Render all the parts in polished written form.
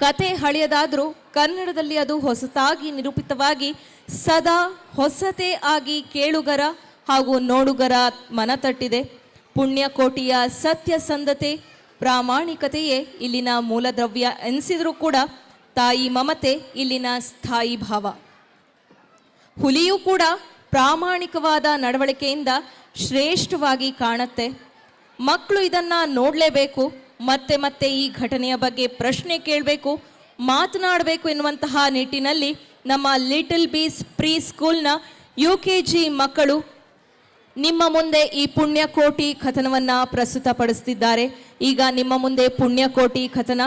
ಕತೆ ಹಳೆಯದಾದರೂ ಕನ್ನಡದಲ್ಲಿ ಅದು ಹೊಸತಾಗಿ ನಿರೂಪಿತವಾಗಿ ಸದಾ ಹೊಸತೇ ಆಗಿ ಕೇಳುಗರ ಹಾಗೂ ನೋಡುಗರ ಮನತಟ್ಟಿದೆ. ಪುಣ್ಯಕೋಟಿಯ ಸತ್ಯಸಂಧತೆ ಪ್ರಾಮಾಣಿಕತೆಯೇ ಇಲ್ಲಿನ ಮೂಲದ್ರವ್ಯ ಎನಿಸಿದರೂ ಕೂಡ ತಾಯಿ ಮಮತೆ ಇಲ್ಲಿನ ಸ್ಥಾಯಿ ಭಾವ. ಹುಲಿಯೂ ಕೂಡ ಪ್ರಾಮಾಣಿಕವಾದ ನಡವಳಿಕೆಯಿಂದ ಶ್ರೇಷ್ಠವಾಗಿ ಕಾಣುತ್ತೆ. ಮಕ್ಕಳು ಇದನ್ನು ನೋಡಲೇಬೇಕು, ಮತ್ತೆ ಮತ್ತೆ ಈ ಘಟನೆಯ ಬಗ್ಗೆ ಪ್ರಶ್ನೆ ಕೇಳಬೇಕು, ಮಾತನಾಡಬೇಕು ಎನ್ನುವಂತಹ ನಿಟ್ಟಿನಲ್ಲಿ ನಮ್ಮ ಲಿಟಲ್ ಬೀಸ್ ಪ್ರೀ ಸ್ಕೂಲ್ನ UKG ಮಕ್ಕಳು ನಿಮ್ಮ ಮುಂದೆ ಈ ಪುಣ್ಯಕೋಟಿ ಕಥನವನ್ನು ಪ್ರಸ್ತುತಪಡಿಸುತ್ತಿದ್ದಾರೆ. ಈಗ ನಿಮ್ಮ ಮುಂದೆ ಪುಣ್ಯಕೋಟಿ ಕಥನ.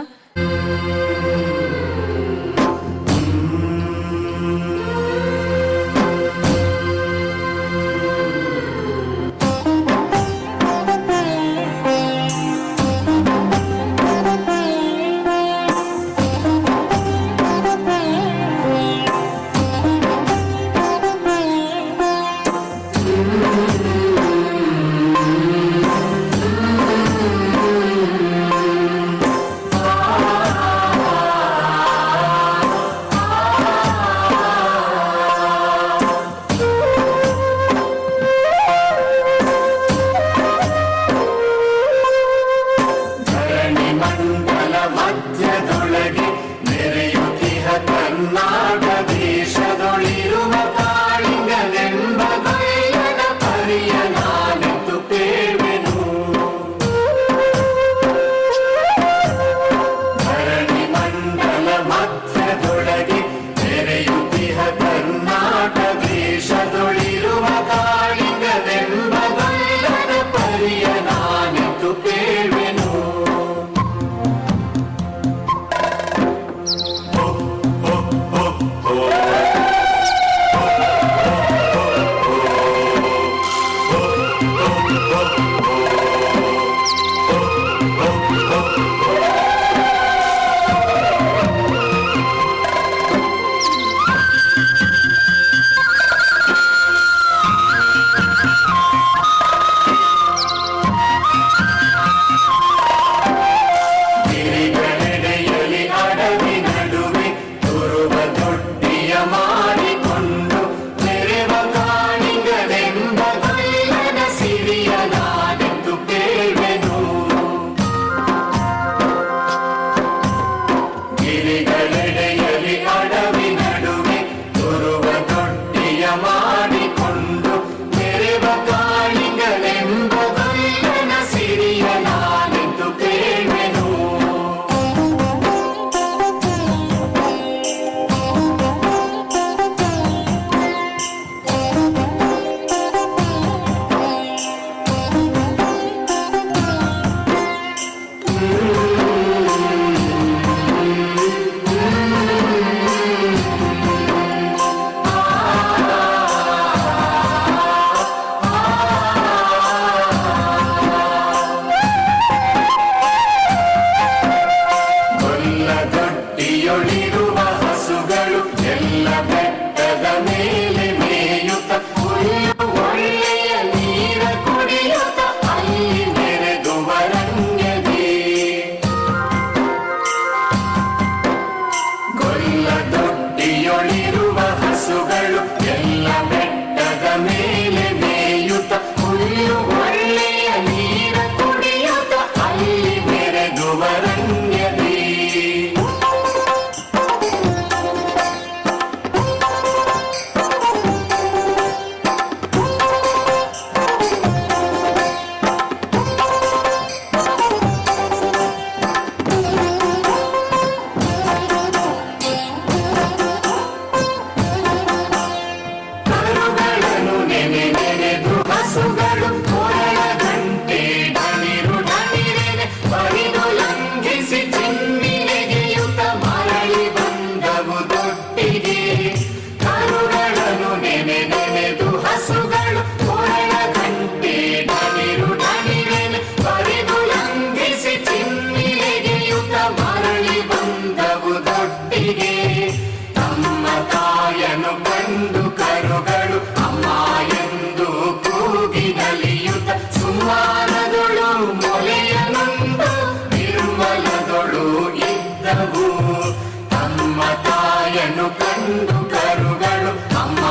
ತಮ್ಮ ತಾಯನು ಕಂಡು ಕರುಗಳು ಅಮ್ಮ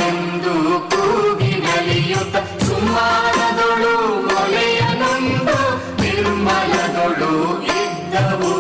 ಎಂದು ಕೂಗಿ ನಲಿಯುತ್ತ ಸುಮಾರದೊಳು ಮೊಲೆಯನುಂಡು ನಿರ್ಮಲದೊಳು ಇದ್ದವು.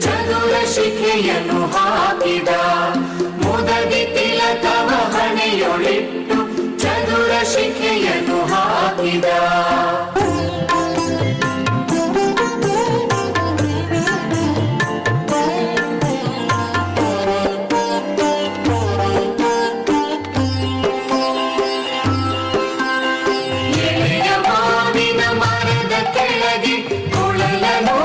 ಚದುರ ಶಿಖೆಯನ್ನು ಹಾಕಿದ ಮುದದಿ ತಿಲಕವ ಹಣೆಯೊಳಿಟ್ಟು ಚದುರ ಶಿಖೆಯನ್ನು ಹಾಕಿದ. ಎಳೆಯ ಮಾವಿನ ಮರದ ಕೆಳಗೆ ಕುಳಲನು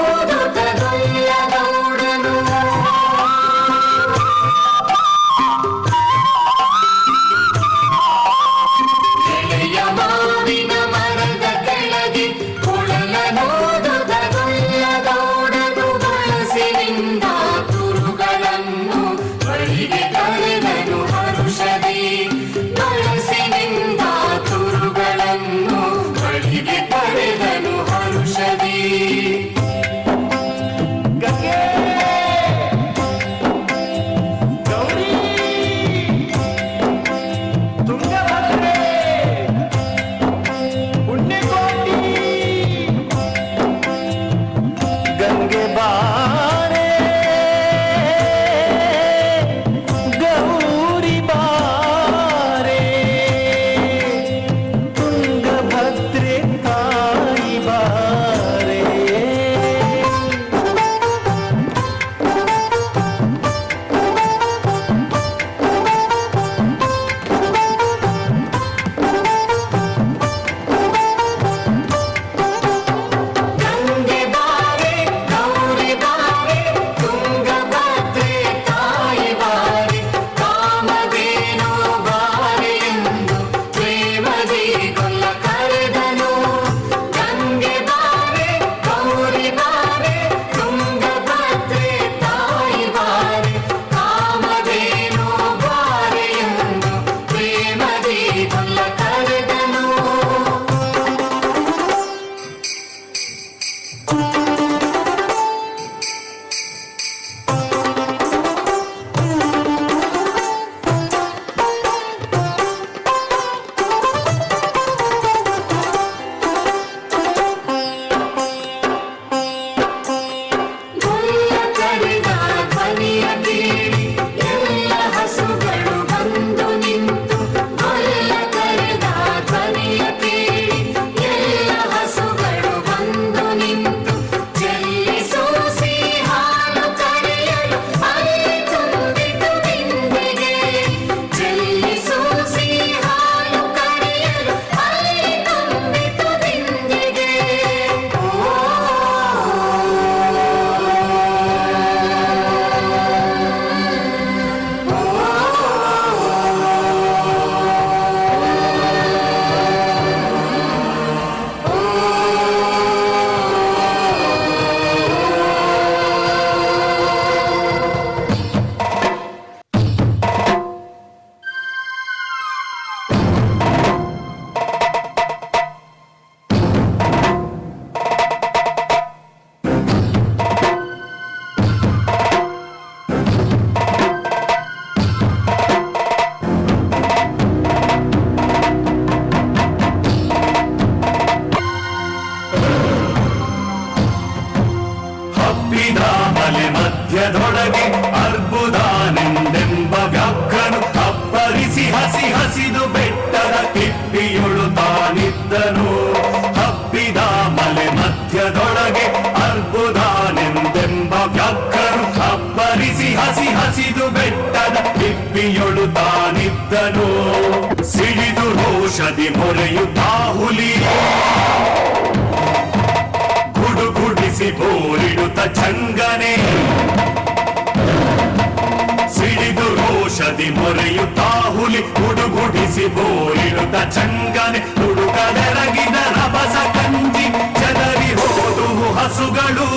ಮಧ್ಯದೊಳಗೆ ಅರ್ಬುದಾನೆಂದೆಂಬ ವ್ಯಾಘ್ರನು ಅಬ್ಬರಿಸಿ ಹಸಿ ಹಸಿದು ಬೆಟ್ಟದ ಕಿಪ್ಪಿಯೊಳು ತಾನಿದ್ದನು. ಹಸಿದು ಬೆಟ್ಟದ ಇಬ್ಬಿಯೊಳು ತಾನಿದ್ದನು ಸಿಡಿದು ರೋಷದಿ ಮೊರೆಯುತ್ತಾ ಹುಲಿ ಗುಡುಗುಡಿಸಿ ಬೋರಿಡುತ್ತ ಚಂಗನೆ ಸಿಡಿದು ರೋಷದಿ ಮೊರೆಯುತ್ತಾ ಹುಲಿ ಗುಡುಗುಡಿಸಿ ಬೋರಿಡುತ್ತ ಚಂಗನೆ ತುಡುಕದೆರಗಿದ ರಭಸ ಕಂಜಿ ಚದರಿ ಹೋದುವು ಹಸುಗಳು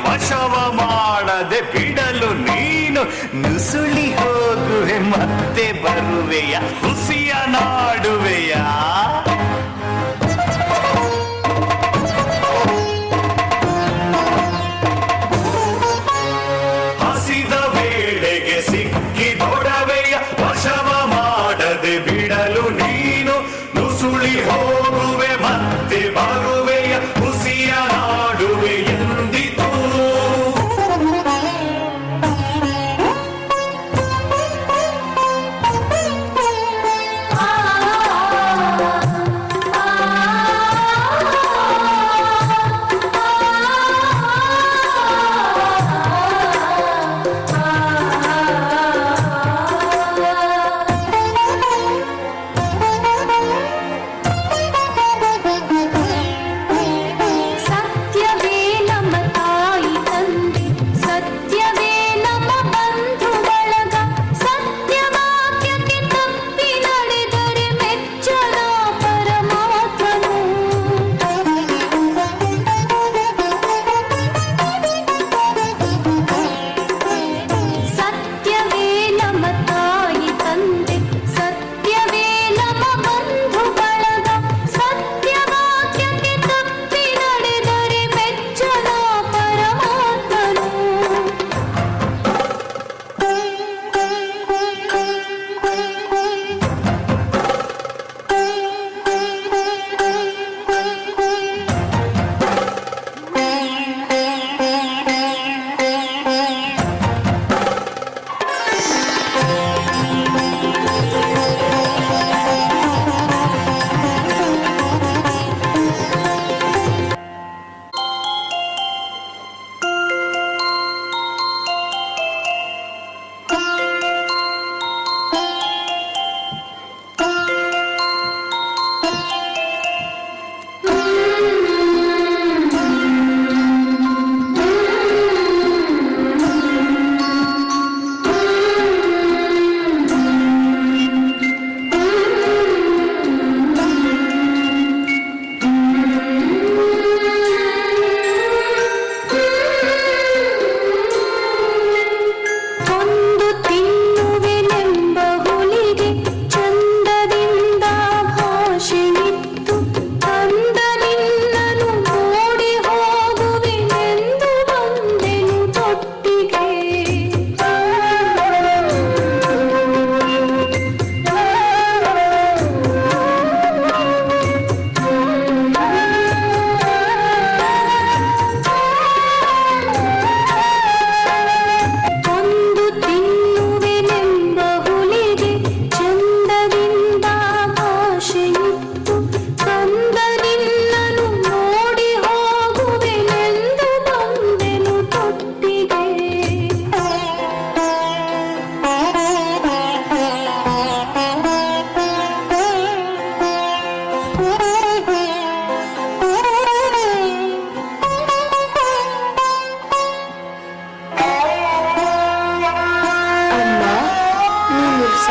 ವಶವ ಮಾಡದೆ ಬಿಡಲು ನೀನು ನುಸುಳಿ ಹೋಗುವೆ ಮತ್ತೆ ಬರುವೆಯ ಹುಸಿಯ ನಾಡುವೆಯ ಹಸಿದ ವೇಳೆಗೆ ಸಿಕ್ಕಿದೊಡವೆಯ ವಶವ ಮಾಡದೆ ಬಿಡಲು ನೀನು ನುಸುಳಿ ಹೋಗುವೆ ಮತ್ತೆ ಬರುವೆಯ ಹುಸಿಯ ನಾಡುವೆ ಎಂದಿತು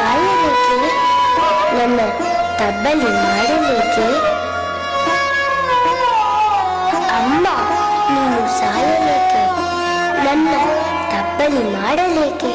ಸಾಯಲೇಕೆ, ನನ್ನ ತಬ್ಬಲಿ ಮಾಡಲೇಕೆ? ಅಮ್ಮ ನೀನು ಸಾಯಲೇಕೆ, ನನ್ನ ತಬ್ಬಲಿ ಮಾಡಲೇಕೆ?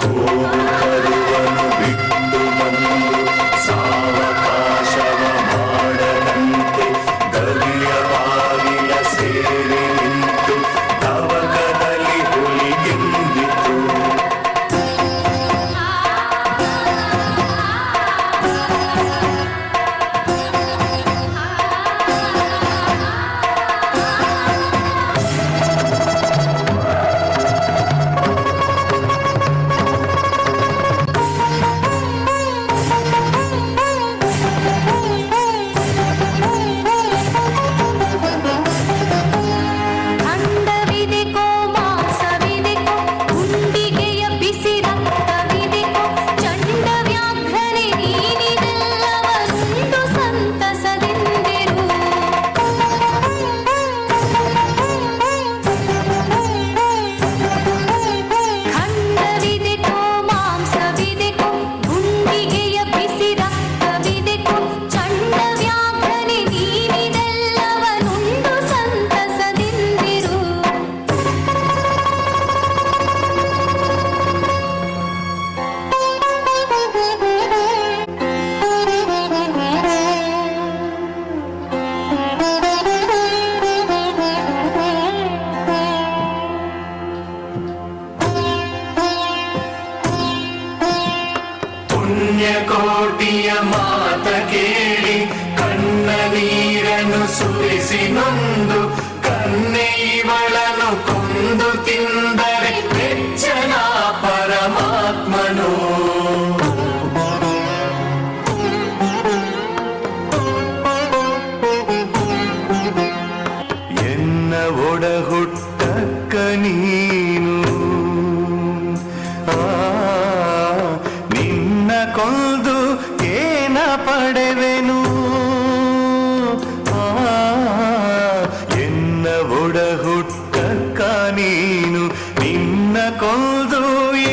ಕರುವನು ಬಿಟ್ಟು ಬಂದು ಸಾವಕಾಶವ ಮಾಡದಂತೆ ಗಲಿಯ ಬಾಗಿಲ ಸೇರಿ ನಿಂತು ತವಕದಲ್ಲಿ ಹುಲಿಗೆಂದಿತು. ಅಂಡವಿದೆಕೋ ಮಾಂಸವಿದೆಕೋ ಗುಂಡಿಗೆಯ ಬಿಸಿ ರಕ್ತವಿದೆಕೋ ಚಂಡ ವ್ಯಾಘ್ರನೆ ನೀನಿದೆಲ್ಲವನುಂಡು ಸಂತಸದಿಂದಿರು. ಖಂಡವಿದೆಕೋ ಮಾಂಸವಿದೆಕೋ ಗುಂಡಿಗೆಯ ಬಿಸಿ ರಕ್ತವಿದೆಕೋ ಚಂಡ ವ್ಯಾಘ್ರನೆ ನೀನಿದೆಲ್ಲವನುಂಡು ಸಂತಸದಿಂದಿರು. ಪುಣ್ಯಕೋಟಿಯ ಮಾತ ಕೇಳಿ ಕಣ್ಣ ನೀರನ್ನು ಸುರಿಸಿ ನೊಂದು ಕನ್ನೆ ಇವಳನ್ನು ಕೊಂದು ತಿಂದರೆ ಮೆಚ್ಚನ ಪರಮಾತ್ಮನು. ಎನ್ನ ಒಡ ಹುಟ್ಟಕ್ಕ ನೀನು ನಿನ್ನ ಕೊಂದು ಏನ ಪಡೆವೆನು. ಎನ್ನ ಒಡ ಹುಟ್ಟಕ್ಕ ನೀನು ನಿನ್ನ ಕೊಂದು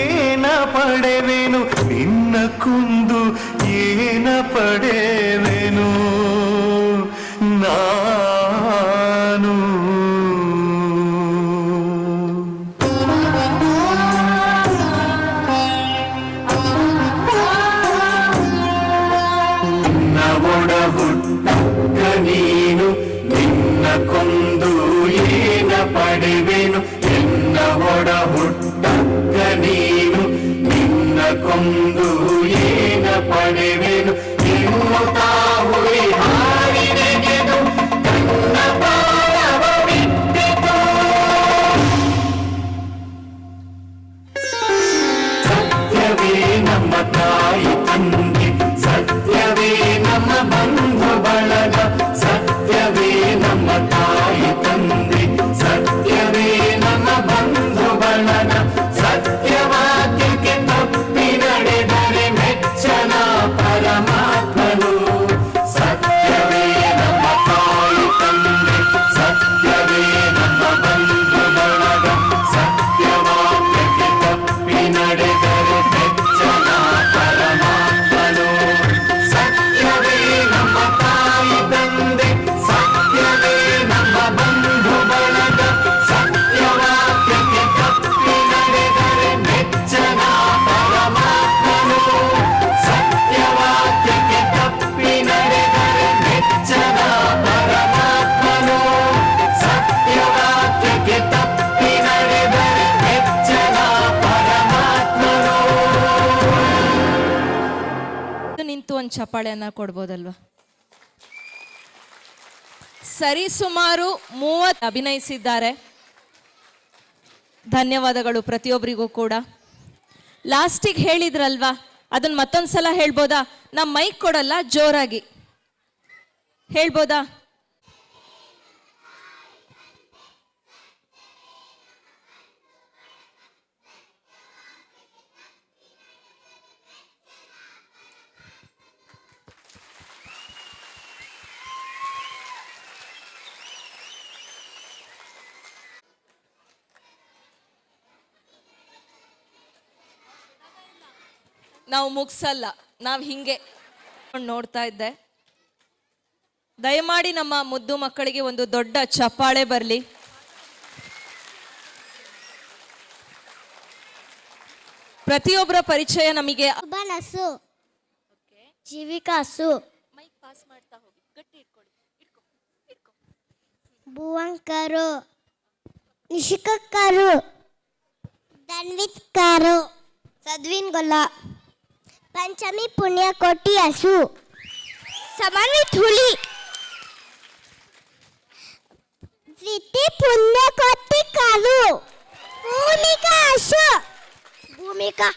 ಏನ ಪಡೆವೆನು. ನಿನ್ನ ಕೊಂದು ಏನ ಪಡೆವೆನು ನಾನು. ಒಡ ಹುಟ್ಟಕ್ಕ ನೀನು ನಿನ್ನ ಕೊಂದು ಏನ ಪಡೆವೆನು. ಎನ್ನ ಒಡ ಹುಟ್ಟಕ್ಕ ನೀನು ನಿನ್ನ ಕೊಂದು ಏನ ಪಡೆವೆನು. ಎನ್ನುತ್ತಾ ಹುಲಿ ಹಾರಿನೆಗೆದು ತನ್ನ ಪ್ರಾಣವ ಬಿಟ್ಟಿತು. ಸತ್ಯವೇ ನಮ್ಮ ತಾಯಿ ತಂದೆ, ಸತ್ಯವೇ ನಮ್ಮ ಬಂಧು ಬಳಗ, ಸತ್ಯವೇ ನಮ್ಮ ತಾಯಿ ತಂದೆ, ಸತ್ಯವೇ ನಮ್ಮ ಬಂಧು ಬಳಗ. ಸತ್ಯವಾಕ್ಯಕ್ಕೆ ತಪ್ಪಿ ನಡೆದರೆ ಮೆಚ್ಚನ ಪರಮಾತ್ಮನು. ಸತ್ಯವೇ ನಮ್ಮ ತಾಯಿ ತಂದೆ, ಸತ್ಯವೇ ನಮ್ಮ ಬಂಧು ಬಳಗ, ಸತ್ಯವಾಕ್ಯಕ್ಕೆ ತಪ್ಪಿ ನಡೆದರೆ ಮೆಚ್ಚನ ಪರಮಾತ್ಮನು. ಸತ್ಯವೇ ನಮ್ಮ ತಾಯಿ ತಂದೆ, ಸತ್ಯವೇ ನಮ್ಮ ಬಂಧು ಬಳಗ, ಸತ್ಯವಾಕ್ಯಕ್ಕೆ ತಪ್ಪಿ ನಡೆದರೆ ಮೆಚ್ಚನ ಪರಮಾತ್ಮನು. ಸತ್ಯವಾಕ್ಯಕ್ಕೆ ತಪ್ಪಿ ನಡೆದರೆ ಮೆಚ್ಚನ ಪರಮಾತ್ಮನು. ಸತ್ಯವಾಕ್ಯಕ್ಕೆ ತಪ್ಪಿ ನಡೆದರೆ ಮೆಚ್ಚನ ಪರಮಾತ್ಮನು. ನಿಂತು ಒಂದು ಚಪ್ಪಾಳೆಯನ್ನ ಕೊಡ್ಬೋದಲ್ವಾ? ಸರಿ ಸುಮಾರು 30 ಅಭಿನಯಿಸಿದ್ದಾರೆ. ಧನ್ಯವಾದಗಳು ಪ್ರತಿಯೊಬ್ಬರಿಗೂ ಕೂಡ. ಲಾಸ್ಟಿಗೆ ಹೇಳಿದ್ರಲ್ವಾ, ಅದನ್ನ ಮತ್ತೊಂದ್ಸಲ ಹೇಳ್ಬೋದಾ? ನಮ್ಮ ಮೈಕ್ ಕೊಡಲ್ಲ, ಜೋರಾಗಿ ಹೇಳ್ಬೋದಾ? ನಾವು ಮುಗಿಸಲ್ಲ, ನಾವು ಹಿಂಗೆ ನೋಡ್ತಾ ಇದ್ದೆ. ದಯಮಾಡಿ ನಮ್ಮ ಮುದ್ದು ಮಕ್ಕಳಿಗೆ ಒಂದು ದೊಡ್ಡ ಚಪ್ಪಾಳೆ ಬರಲಿ. ಪ್ರತಿಯೊಬ್ಬರ ಪರಿಚಯ ನಮಗೆ ನಸು ಜೀವಿಕಾಸು ಮೈಕ್ ಪಾಸ್ ಮಾಡ್ತಾ ಹೋಗಿ, ಗಟ್ಟಿ ಇಟ್ಕೊಳ್ಳಿ, ಭುವಂಕರು ನಿಶಿಕಕ್ಕರು ಧನ್ವಿತ್ಕರು ಸದ್ವಿನ್ ಗೊಲ್ಲ ಪಂಚಮಿ ಪುಣ್ಯಕೋಟಿ ಹಸು ಸಮನ್ವಿತ್ ಹುಲಿ ಪ್ರೀತಿ ಪುಣ್ಯಕೋಟಿ ಕರು ಭೂಮಿಕಾ ಹಸು ಭೂಮಿಕಾ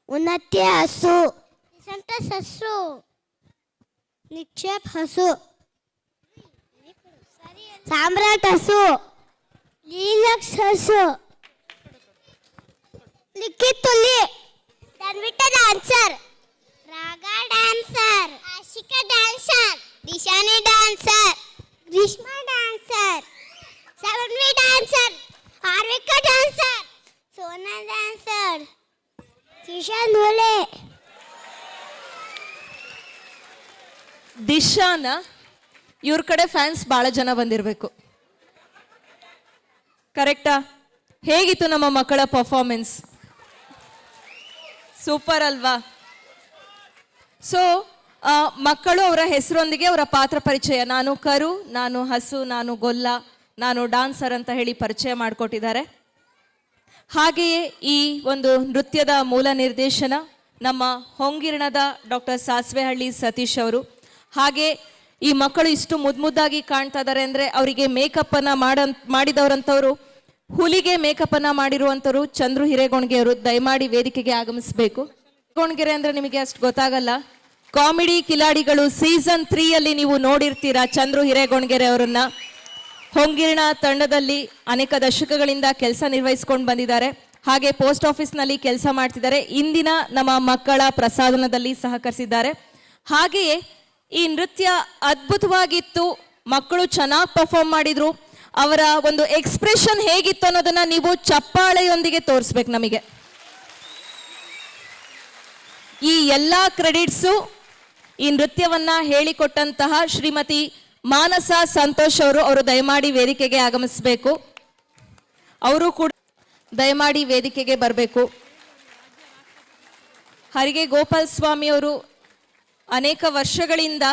ಉನ್ನತಿ ಹಸು ಸಂತೋಷ್ ಹಸು ನಿಕ್ಷೇಪ್ ಹಸು ಸಾಮ್ರಾಟ್ ಹಸು ಲೀಲಕ್ಸ್ ಹಸು ಲಿಖಿತ್ ಹುಲಿ Dhanvita dancer Raga dancer Ashika dancer Dishani dancer Greeshma dancer Savanvi dancer Harvika dancer Sona dancer Kishan ಹುಲಿ ದಿಶಾನ ಇವ್ರ ಕಡೆ ಫ್ಯಾನ್ಸ್ ಬಹಳ ಜನ ಬಂದಿರಬೇಕು. ಕರೆಕ್ಟಾ? ಹೇಗಿತ್ತು ನಮ್ಮ ಮಕ್ಕಳ ಪರ್ಫಾರ್ಮೆನ್ಸ್? ಸೂಪರ್ ಅಲ್ವಾ? ಸೊ ಮಕ್ಕಳು ಅವರ ಹೆಸರೊಂದಿಗೆ ಅವರ ಪಾತ್ರ ಪರಿಚಯ, ನಾನು ಕರು, ನಾನು ಹಸು, ನಾನು ಗೊಲ್ಲ, ನಾನು ಡಾನ್ಸರ್ ಅಂತ ಹೇಳಿ ಪರಿಚಯ ಮಾಡಿಕೊಟ್ಟಿದ್ದಾರೆ. ಹಾಗೆಯೇ ಈ ಒಂದು ನೃತ್ಯದ ಮೂಲ ನಿರ್ದೇಶನ ನಮ್ಮ ಹೊಂಗಿರಣದ ಡಾಕ್ಟರ್ ಸಾಸ್ವೆಹಳ್ಳಿ ಸತೀಶ್ ಅವರು. ಹಾಗೆ ಈ ಮಕ್ಕಳು ಇಷ್ಟು ಮುದ್ದಾಗಿ ಕಾಣ್ತಾ ಇದ್ದಾರೆ ಅಂದರೆ ಅವರಿಗೆ ಮೇಕಪ್ಪನ್ನು ಮಾಡಿದವರಂಥವ್ರು, ಹುಲಿಗೆ ಮೇಕಪ್ಪನ್ನು ಮಾಡಿರುವಂಥವ್ರು ಚಂದ್ರು ಹಿರೇಗೊಣಗೆ ಅವರು. ದಯಮಾಡಿ ವೇದಿಕೆಗೆ ಆಗಮಿಸಬೇಕು. ಹಿರೇಗೊಣಗೆರೆ ಅಂದರೆ ನಿಮಗೆ ಅಷ್ಟು ಗೊತ್ತಾಗಲ್ಲ. ಕಾಮಿಡಿ ಕಿಲಾಡಿಗಳು ಸೀಸನ್ 3 ನೀವು ನೋಡಿರ್ತೀರಾ ಚಂದ್ರು ಹಿರೇಗೊಣಗೆರೆ ಅವರನ್ನ. ಹೊಂಗಿರಣ ತಂಡದಲ್ಲಿ ಅನೇಕ ದಶಕಗಳಿಂದ ಕೆಲಸ ನಿರ್ವಹಿಸ್ಕೊಂಡು ಬಂದಿದ್ದಾರೆ. ಹಾಗೆ ಪೋಸ್ಟ್ ಆಫೀಸ್ನಲ್ಲಿ ಕೆಲಸ ಮಾಡ್ತಿದ್ದಾರೆ. ಇಂದಿನ ನಮ್ಮ ಮಕ್ಕಳ ಪ್ರಸಾದನದಲ್ಲಿ ಸಹಕರಿಸಿದ್ದಾರೆ. ಹಾಗೆಯೇ ಈ ನೃತ್ಯ ಅದ್ಭುತವಾಗಿತ್ತು, ಮಕ್ಕಳು ಚೆನ್ನಾಗಿ ಪರ್ಫಾರ್ಮ್ ಮಾಡಿದ್ರು. ಅವರ ಒಂದು ಎಕ್ಸ್ಪ್ರೆಷನ್ ಹೇಗಿತ್ತು ಅನ್ನೋದನ್ನ ನೀವು ಚಪ್ಪಾಳೆಯೊಂದಿಗೆ ತೋರಿಸ್ಬೇಕು ನಮಗೆ. ಈ ಎಲ್ಲ ಕ್ರೆಡಿಟ್ಸು ಈ ನೃತ್ಯವನ್ನ ಹೇಳಿಕೊಟ್ಟಂತಹ ಶ್ರೀಮತಿ ಮಾನಸ ಸಂತೋಷ್ ಅವರು ದಯಮಾಡಿ ವೇದಿಕೆಗೆ ಆಗಮಿಸಬೇಕು. ಅವರು ಕೂಡ ದಯಮಾಡಿ ವೇದಿಕೆಗೆ ಬರಬೇಕು. ಹರಿಗೆ ಗೋಪಾಲ್ ಸ್ವಾಮಿ ಅವರು ಅನೇಕ ವರ್ಷಗಳಿಂದ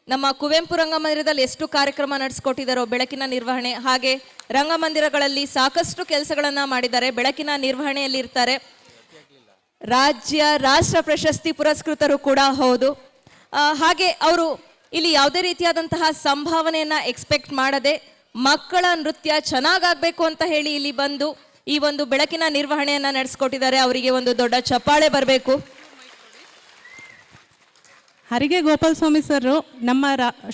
ನಮ್ಮ ಕುವೆಂಪು ರಂಗಮಂದಿರದಲ್ಲಿ ಎಷ್ಟು ಕಾರ್ಯಕ್ರಮ ನಡೆಸ್ಕೊಟ್ಟಿದ್ದಾರೋ ಬೆಳಕಿನ ನಿರ್ವಹಣೆ, ಹಾಗೆ ರಂಗಮಂದಿರಗಳಲ್ಲಿ ಸಾಕಷ್ಟು ಕೆಲಸಗಳನ್ನು ಮಾಡಿದ್ದಾರೆ. ಬೆಳಕಿನ ನಿರ್ವಹಣೆಯಲ್ಲಿ ಇರ್ತಾರೆ. ರಾಜ್ಯ ರಾಷ್ಟ್ರ ಪ್ರಶಸ್ತಿ ಪುರಸ್ಕೃತರು ಕೂಡ ಹೌದು. ಹಾಗೆ ಅವರು ಇಲ್ಲಿ ಯಾವುದೇ ರೀತಿಯಾದಂತಹ ಸಂಭಾವನೆಯನ್ನ ಎಕ್ಸ್ಪೆಕ್ಟ್ ಮಾಡದೆ ಮಕ್ಕಳ ನೃತ್ಯ ಚೆನ್ನಾಗಾಗಬೇಕು ಅಂತ ಹೇಳಿ ಇಲ್ಲಿ ಬಂದು ಈ ಒಂದು ಬೆಳಕಿನ ನಿರ್ವಹಣೆಯನ್ನ ನಡೆಸ್ಕೊಟ್ಟಿದ್ದಾರೆ. ಅವರಿಗೆ ಒಂದು ದೊಡ್ಡ ಚಪ್ಪಾಳೆ ಬರಬೇಕು. ಹರಿಗೆ ಗೋಪಾಲ್ ಸ್ವಾಮಿ ಸರ್ ನಮ್ಮ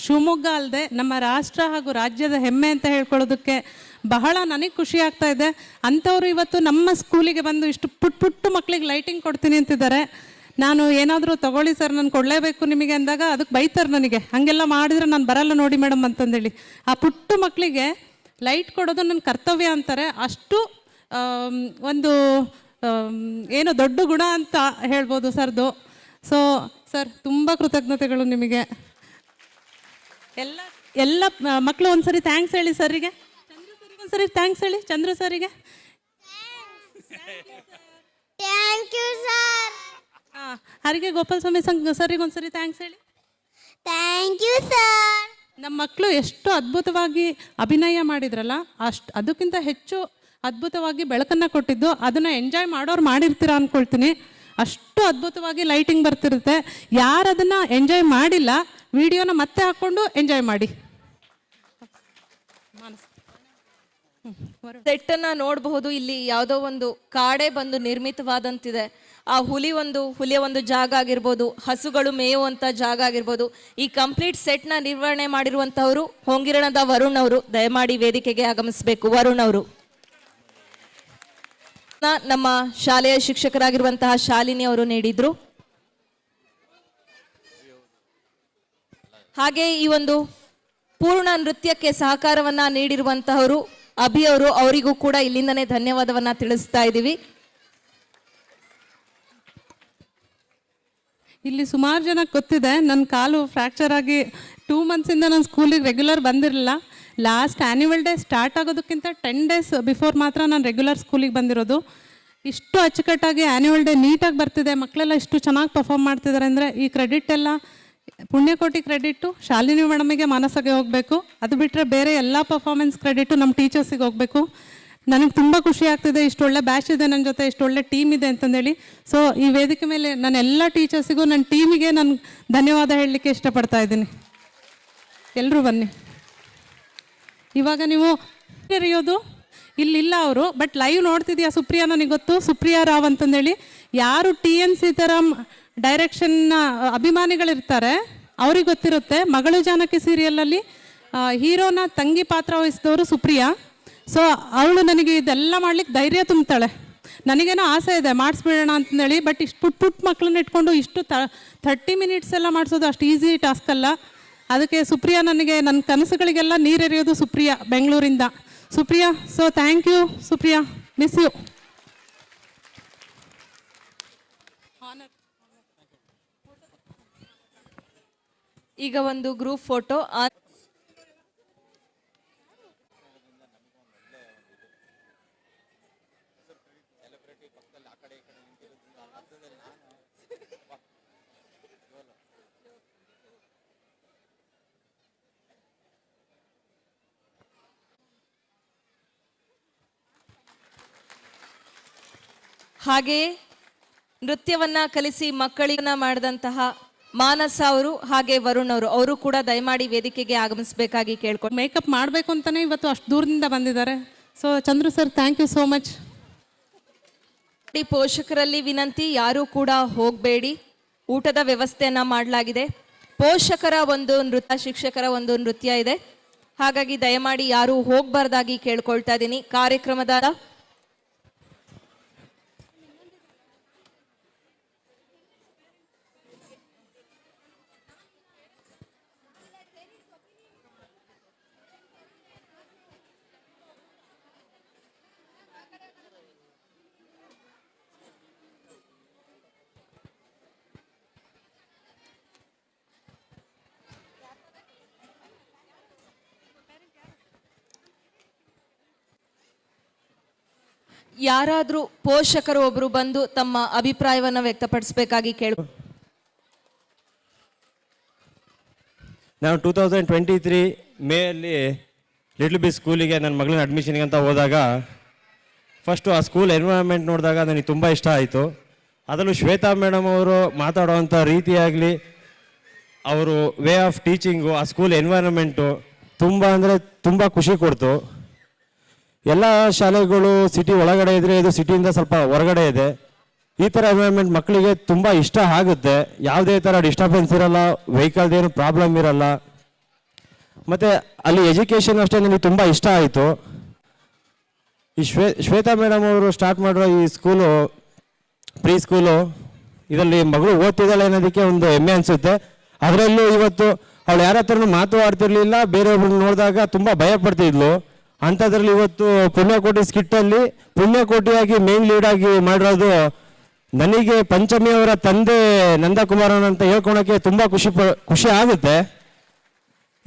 ಶಿವಮೊಗ್ಗ ಅಲ್ಲದೆ ನಮ್ಮ ರಾಷ್ಟ್ರ ಹಾಗೂ ರಾಜ್ಯದ ಹೆಮ್ಮೆ ಅಂತ ಹೇಳ್ಕೊಳ್ಳೋದಕ್ಕೆ ಬಹಳ ನನಗೆ ಖುಷಿ ಆಗ್ತಾ ಇದೆ. ಅಂಥವ್ರು ಇವತ್ತು ನಮ್ಮ ಸ್ಕೂಲಿಗೆ ಬಂದು ಇಷ್ಟು ಪುಟ್ಟ ಮಕ್ಕಳಿಗೆ ಲೈಟಿಂಗ್ ಕೊಡ್ತೀನಿ ಅಂತಿದ್ದಾರೆ. ನಾನು ಏನಾದರೂ ತಗೊಳ್ಳಿ ಸರ್, ನಾನು ಕೊಡಲೇಬೇಕು ನಿಮಗೆ ಅಂದಾಗ ಅದಕ್ಕೆ ಬೈತಾರೆ ನನಗೆ, ಹಾಗೆಲ್ಲ ಮಾಡಿದರೆ ನಾನು ಬರಲ್ಲ ನೋಡಿ ಮೇಡಮ್ ಅಂತಂದೇಳಿ. ಆ ಪುಟ್ಟ ಮಕ್ಕಳಿಗೆ ಲೈಟ್ ಕೊಡೋದು ನನ್ನ ಕರ್ತವ್ಯ ಅಂತಾರೆ. ಅಷ್ಟು ಒಂದು ಏನು ದೊಡ್ಡ ಗುಣ ಅಂತ ಹೇಳ್ಬೋದು ಸರ್ದು. ಸೊ ಸರ್ ತುಂಬ ಕೃತಜ್ಞತೆಗಳು ನಿಮಗೆ. ಎಲ್ಲ ಮಕ್ಕಳು ಒಂದ್ಸರಿ ಥ್ಯಾಂಕ್ಸ್ ಹೇಳಿ ಸರಿಗೆ. ಒಂದ್ಸರಿ ಥ್ಯಾಂಕ್ಸ್ ಹೇಳಿ ಚಂದ್ರು ಸರಿಗೆ. Thank you sir. ಹರಿಗೆ ಗೋಪಾಲ್ ಸ್ವಾಮಿ ಸರಿಗೆ ಒಂದ್ಸರಿ ಥ್ಯಾಂಕ್ಸ್ ಹೇಳಿ. Thank you sir. ನಮ್ಮ ಮಕ್ಕಳು ಎಷ್ಟು ಅದ್ಭುತವಾಗಿ ಅಭಿನಯ ಮಾಡಿದ್ರಲ್ಲ, ಅದಕ್ಕಿಂತ ಹೆಚ್ಚು ಅದ್ಭುತವಾಗಿ ಬೆಳಕನ್ನು ಕೊಟ್ಟಿದ್ದು. ಅದನ್ನು ಎಂಜಾಯ್ ಮಾಡೋರು ಮಾಡಿರ್ತೀರ ಅಂದ್ಕೊಳ್ತೀನಿ. ಅಷ್ಟು ಅದ್ಭುತವಾಗಿ ಲೈಟಿಂಗ್ ಬರ್ತಿರುತ್ತೆ. ಯಾರು ಅದನ್ನು ಎಂಜಾಯ್ ಮಾಡಿಲ್ಲ ವಿಡಿಯೋನ ಮತ್ತೆ ಹಾಕ್ಕೊಂಡು ಎಂಜಾಯ್ ಮಾಡಿ. ಸೆಟ್ಟನ್ನು ನೋಡಬಹುದು. ಇಲ್ಲಿ ಯಾವುದೋ ಒಂದು ಕಾಡೆ ಬಂದು ನಿರ್ಮಿತವಾದಂತಿದೆ. ಆ ಹುಲಿಯ ಒಂದು ಜಾಗ ಆಗಿರ್ಬೋದು, ಹಸುಗಳು ಮೇಯುವಂಥ ಜಾಗ ಆಗಿರ್ಬೋದು. ಈ ಕಂಪ್ಲೀಟ್ ಸೆಟ್ನ ನಿರ್ವಹಣೆ ಮಾಡಿರುವಂಥವರು ಹೊಂಗಿರಣದ ವರುಣ್ ಅವರು. ದಯಮಾಡಿ ವೇದಿಕೆಗೆ ಆಗಮಿಸಬೇಕು. ವರುಣ್ ಅವರು ನಮ್ಮ ಶಾಲೆಯ ಶಿಕ್ಷಕರಾಗಿರುವಂತಹ ಶಾಲಿನಿ ಅವರು ನೀಡಿದ್ರು. ಹಾಗೆ ಈ ಒಂದು ಪೂರ್ಣ ನೃತ್ಯಕ್ಕೆ ಸಹಕಾರವನ್ನ ನೀಡಿರುವಂತಹವರು ಅಭಿ ಅವರು, ಅವರಿಗೂ ಕೂಡ ಇಲ್ಲಿಂದನೇ ಧನ್ಯವಾದವನ್ನ ತಿಳಿಸ್ತಾ ಇದ್ದೀವಿ. ಇಲ್ಲಿ ಸುಮಾರು ಜನಕ್ಕೆ ಗೊತ್ತಿದೆ, ನನ್ನ ಕಾಲು ಫ್ರ್ಯಾಕ್ಚರ್ ಆಗಿ 2 ಮಂತ್ಸಿಂದ ನಾನು ಸ್ಕೂಲಿಗೆ ರೆಗ್ಯುಲರ್ ಬಂದಿರಲಿಲ್ಲ. ಲಾಸ್ಟ್ ಆ್ಯನ್ಯುವಲ್ ಡೇ ಸ್ಟಾರ್ಟ್ ಆಗೋದಕ್ಕಿಂತ 10 ಡೇಸ್ ಬಿಫೋರ್ ಮಾತ್ರ ನಾನು ರೆಗ್ಯುಲರ್ ಸ್ಕೂಲಿಗೆ ಬಂದಿರೋದು. ಇಷ್ಟು ಅಚ್ಚುಕಟ್ಟಾಗಿ ಆ್ಯನ್ಯುವಲ್ ಡೇ ನೀಟಾಗಿ ಬರ್ತಿದೆ, ಮಕ್ಕಳೆಲ್ಲ ಇಷ್ಟು ಚೆನ್ನಾಗಿ ಪರ್ಫಾರ್ಮ್ ಮಾಡ್ತಿದ್ದಾರೆ ಅಂದರೆ ಈ ಕ್ರೆಡಿಟ್ ಎಲ್ಲ ಪುಣ್ಯಕೋಟಿ ಕ್ರೆಡಿಟು ಶಾಲಿನಿ ಮೇಡಮಿಗೆ, ಮಾನಸಗೆ ಹೋಗಬೇಕು. ಅದು ಬಿಟ್ಟರೆ ಬೇರೆ ಎಲ್ಲ ಪರ್ಫಾರ್ಮೆನ್ಸ್ ಕ್ರೆಡಿಟು ನಮ್ಮ ಟೀಚರ್ಸಿಗೆ ಹೋಗಬೇಕು. ನನಗೆ ತುಂಬ ಖುಷಿ ಆಗ್ತಿದೆ, ಇಷ್ಟು ಒಳ್ಳೆ ಬ್ಯಾಚ್ ಇದೆ ನನ್ನ ಜೊತೆ, ಇಷ್ಟು ಒಳ್ಳೆ ಟೀಮ್ ಇದೆ ಅಂತಂದೇಳಿ. ಸೊ ಈ ವೇದಿಕೆ ಮೇಲೆ ನನ್ನ ಎಲ್ಲ ಟೀಚರ್ಸಿಗೂ, ನನ್ನ ಟೀಮಿಗೆ ನಾನು ಧನ್ಯವಾದ ಹೇಳಲಿಕ್ಕೆ ಇಷ್ಟಪಡ್ತಾ ಇದ್ದೀನಿ. ಎಲ್ಲರೂ ಬನ್ನಿ. ಇವಾಗ ನೀವು ಇರೋದು ಇಲ್ಲಿಲ್ಲ ಅವರು, ಬಟ್ ಲೈವ್ ನೋಡ್ತಿದ್ಯಾ ಸುಪ್ರಿಯಾ, ನನಗೆ ಗೊತ್ತು ಸುಪ್ರಿಯಾ ರಾವ್ ಅಂತಂದೇಳಿ. ಯಾರು TNC ಥರ ಡೈರೆಕ್ಷನ್ನ ಅಭಿಮಾನಿಗಳಿರ್ತಾರೆ ಅವ್ರಿಗೆ ಗೊತ್ತಿರುತ್ತೆ. ಮಗಳು ಜಾನಕಿ ಸೀರಿಯಲಲ್ಲಿ ಹೀರೋನ ತಂಗಿ ಪಾತ್ರ ವಹಿಸಿದವರು ಸುಪ್ರಿಯಾ. ಸೊ ಅವಳು ನನಗೆ ಇದೆಲ್ಲ ಮಾಡ್ಲಿಕ್ಕೆ ಧೈರ್ಯ ತುಂಬ್ತಾಳೆ. ನನಗೇನೋ ಆಸೆ ಇದೆ ಮಾಡಿಸ್ಬಿಡೋಣ ಅಂತಂದೇಳಿ, ಬಟ್ ಇಷ್ಟು ಪುಟ್ಟ ಮಕ್ಕಳನ್ನ ಇಟ್ಕೊಂಡು ಇಷ್ಟು 30 ಮಿನಿಟ್ಸ್ ಎಲ್ಲ ಮಾಡಿಸೋದು ಅಷ್ಟು ಈಸಿ ಟಾಸ್ಕ್ ಅಲ್ಲ. ಅದಕ್ಕೆ ಸುಪ್ರಿಯಾ ನನಗೆ ನನ್ನ ಕನಸುಗಳಿಗೆಲ್ಲ ನೀರೆರೆಯೋದು ಸುಪ್ರಿಯಾ ಬೆಂಗಳೂರಿಂದ. Supriya, so thank you Supriya, miss you. ಈಗ ಒಂದು ಗ್ರೂಪ್ ಫೋಟೋ. ಹಾಗೆಯೇ ನೃತ್ಯವನ್ನ ಕಲಿಸಿ ಮಕ್ಕಳಿಗೆ ಮಾಡಿದಂತಹ ಮಾನಸ ಅವರು ಹಾಗೆ ವರುಣ್ ಅವರು ಕೂಡ ದಯಮಾಡಿ ವೇದಿಕೆಗೆ ಆಗಮಿಸಬೇಕಾಗಿ ಕೇಳ್ಕೊಂಡು. ಮೇಕಪ್ ಮಾಡಬೇಕು ಅಂತಲೇ ಇವತ್ತು ಅಷ್ಟು ದೂರದಿಂದ ಬಂದಿದ್ದಾರೆ. So Chandru sir, thank you so much. ಪೋಷಕರಲ್ಲಿ ವಿನಂತಿ, ಯಾರೂ ಕೂಡ ಹೋಗಬೇಡಿ, ಊಟದ ವ್ಯವಸ್ಥೆಯನ್ನ ಮಾಡಲಾಗಿದೆ. ಪೋಷಕರ ಒಂದು ನೃತ್ಯ, ಶಿಕ್ಷಕರ ಒಂದು ನೃತ್ಯ ಇದೆ, ಹಾಗಾಗಿ ದಯಮಾಡಿ ಯಾರೂ ಹೋಗಬಾರ್ದಾಗಿ ಕೇಳ್ಕೊಳ್ತಾ ಇದ್ದೀನಿ. ಕಾರ್ಯಕ್ರಮದ ಯಾರಾದರೂ ಪೋಷಕರು ಒಬ್ರು ಬಂದು ತಮ್ಮ ಅಭಿಪ್ರಾಯವನ್ನು ವ್ಯಕ್ತಪಡಿಸಬೇಕಾಗಿ ಕೇಳು. ನಾನು 2023 ಮೇಯಲ್ಲಿ ಲಿಟ್ಲ್ ಬಿ ಸ್ಕೂಲಿಗೆ ನನ್ನ ಮಗಳನ್ನ ಅಡ್ಮಿಷನ್ಗೆ ಅಂತ ಹೋದಾಗ ಫಸ್ಟು ಆ ಸ್ಕೂಲ್ ಎನ್ವೈರನ್ಮೆಂಟ್ ನೋಡಿದಾಗ ನನಗೆ ತುಂಬ ಇಷ್ಟ ಆಯಿತು. ಅದರಲ್ಲೂ ಶ್ವೇತಾ ಮೇಡಮ್ ಅವರು ಮಾತಾಡೋವಂಥ ರೀತಿಯಾಗಲಿ, ಅವರು ವೇ ಆಫ್ ಟೀಚಿಂಗು, ಆ ಸ್ಕೂಲ್ ಎನ್ವೈರನ್ಮೆಂಟು ತುಂಬ ಅಂದರೆ ತುಂಬ ಖುಷಿ ಕೊಡ್ತು. ಎಲ್ಲ ಶಾಲೆಗಳು ಸಿಟಿ ಒಳಗಡೆ ಇದ್ದರೆ, ಇದು ಸಿಟಿಯಿಂದ ಸ್ವಲ್ಪ ಹೊರಗಡೆ ಇದೆ. ಈ ಥರ ಎನ್ವೈರನ್ಮೆಂಟ್ ಮಕ್ಕಳಿಗೆ ತುಂಬ ಇಷ್ಟ ಆಗುತ್ತೆ. ಯಾವುದೇ ಥರ ಡಿಸ್ಟರ್ಬೆನ್ಸ್ ಇರಲ್ಲ, ವೆಹಿಕಲ್ದೇನು ಪ್ರಾಬ್ಲಮ್ ಇರಲ್ಲ. ಮತ್ತು ಅಲ್ಲಿ ಎಜುಕೇಷನ್ ಅಷ್ಟೇ ನನಗೆ ತುಂಬ ಇಷ್ಟ ಆಯಿತು. ಈ ಶ್ವೇತಾ ಮೇಡಮ್ ಅವರು ಸ್ಟಾರ್ಟ್ ಮಾಡಿರೋ ಈ ಸ್ಕೂಲು, ಪ್ರೀ ಸ್ಕೂಲು, ಇದರಲ್ಲಿ ಮಗಳು ಓದ್ತಿದ್ದಾಳೆ ಅನ್ನೋದಕ್ಕೆ ಒಂದು ಹೆಮ್ಮೆ ಅನಿಸುತ್ತೆ. ಅದರಲ್ಲೂ ಇವತ್ತು ಅವಳು ಯಾರ ಹತ್ರನೂ ಮಾತು ಆಡ್ತಿರ್ಲಿಲ್ಲ, ಬೇರೆಯವ್ರನ್ನ ನೋಡಿದಾಗ ತುಂಬ ಭಯ ಪಡ್ತಿದ್ಲು. ಅಂಥದ್ರಲ್ಲಿ ಇವತ್ತು ಪುಣ್ಯಕೋಟಿ ಸ್ಕಿಟ್ಟಲ್ಲಿ ಪುಣ್ಯಕೋಟಿಯಾಗಿ ಮೇನ್ ಲೀಡಾಗಿ ಮಾಡಿರೋದು ನನಗೆ ಪಂಚಮಿ ಅವರ ತಂದೆ ನಂದಕುಮಾರನ್ ಅಂತ ಹೇಳ್ಕೊಳಕ್ಕೆ ತುಂಬ ಖುಷಿ ಆಗುತ್ತೆ.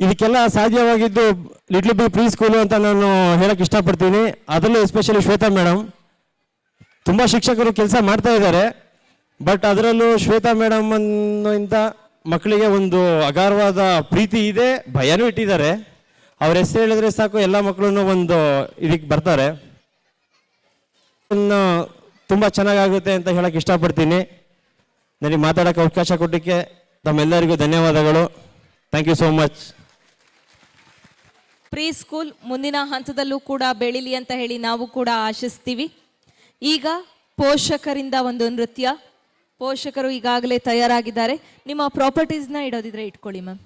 ಇದಕ್ಕೆಲ್ಲ ಸಾಧ್ಯವಾಗಿದ್ದು ಲಿಟ್ಲ್ ಬಿ ಪ್ರೀ ಸ್ಕೂಲು ಅಂತ ನಾನು ಹೇಳಕ್ಕೆ ಇಷ್ಟಪಡ್ತೀನಿ. ಅದರಲ್ಲೂ ಎಸ್ಪೆಷಲಿ ಶ್ವೇತಾ ಮೇಡಮ್, ತುಂಬ ಶಿಕ್ಷಕರು ಕೆಲಸ ಮಾಡ್ತಾ ಇದ್ದಾರೆ, ಬಟ್ ಅದರಲ್ಲೂ ಶ್ವೇತಾ ಮೇಡಮ್ ಇಂದ ಮಕ್ಕಳಿಗೆ ಒಂದು ಅಗಾರವಾದ ಪ್ರೀತಿ ಇದೆ, ಭಯನೂ ಇಟ್ಟಿದ್ದಾರೆ. ಅವ್ರ ಹೆಸರು ಹೇಳಿದ್ರೆ ಸಾಕು ಎಲ್ಲ ಮಕ್ಕಳು ಒಂದು ಇದಕ್ಕೆ ಬರ್ತಾರೆ. ತುಂಬ ಚೆನ್ನಾಗಾಗುತ್ತೆ ಅಂತ ಹೇಳಕ್ಕೆ ಇಷ್ಟಪಡ್ತೀನಿ. ನನಗೆ ಮಾತಾಡೋಕ್ಕೆ ಅವಕಾಶ ಕೊಟ್ಟಿಕ್ಕೆ ತಮ್ಮೆಲ್ಲರಿಗೂ ಧನ್ಯವಾದಗಳು. Thank you so much. Preschool ಮುಂದಿನ ಹಂತದಲ್ಲೂ ಕೂಡ ಬೆಳೀಲಿ ಅಂತ ಹೇಳಿ ನಾವು ಕೂಡ ಆಶಿಸ್ತೀವಿ. ಈಗ ಪೋಷಕರಿಂದ ಒಂದು ನೃತ್ಯ. ಪೋಷಕರು ಈಗಾಗಲೇ ತಯಾರಾಗಿದ್ದಾರೆ. ನಿಮ್ಮ ಪ್ರಾಪರ್ಟೀಸ್ನ ಇಡೋದಿದ್ರೆ ಇಟ್ಕೊಳ್ಳಿ ಮ್ಯಾಮ್.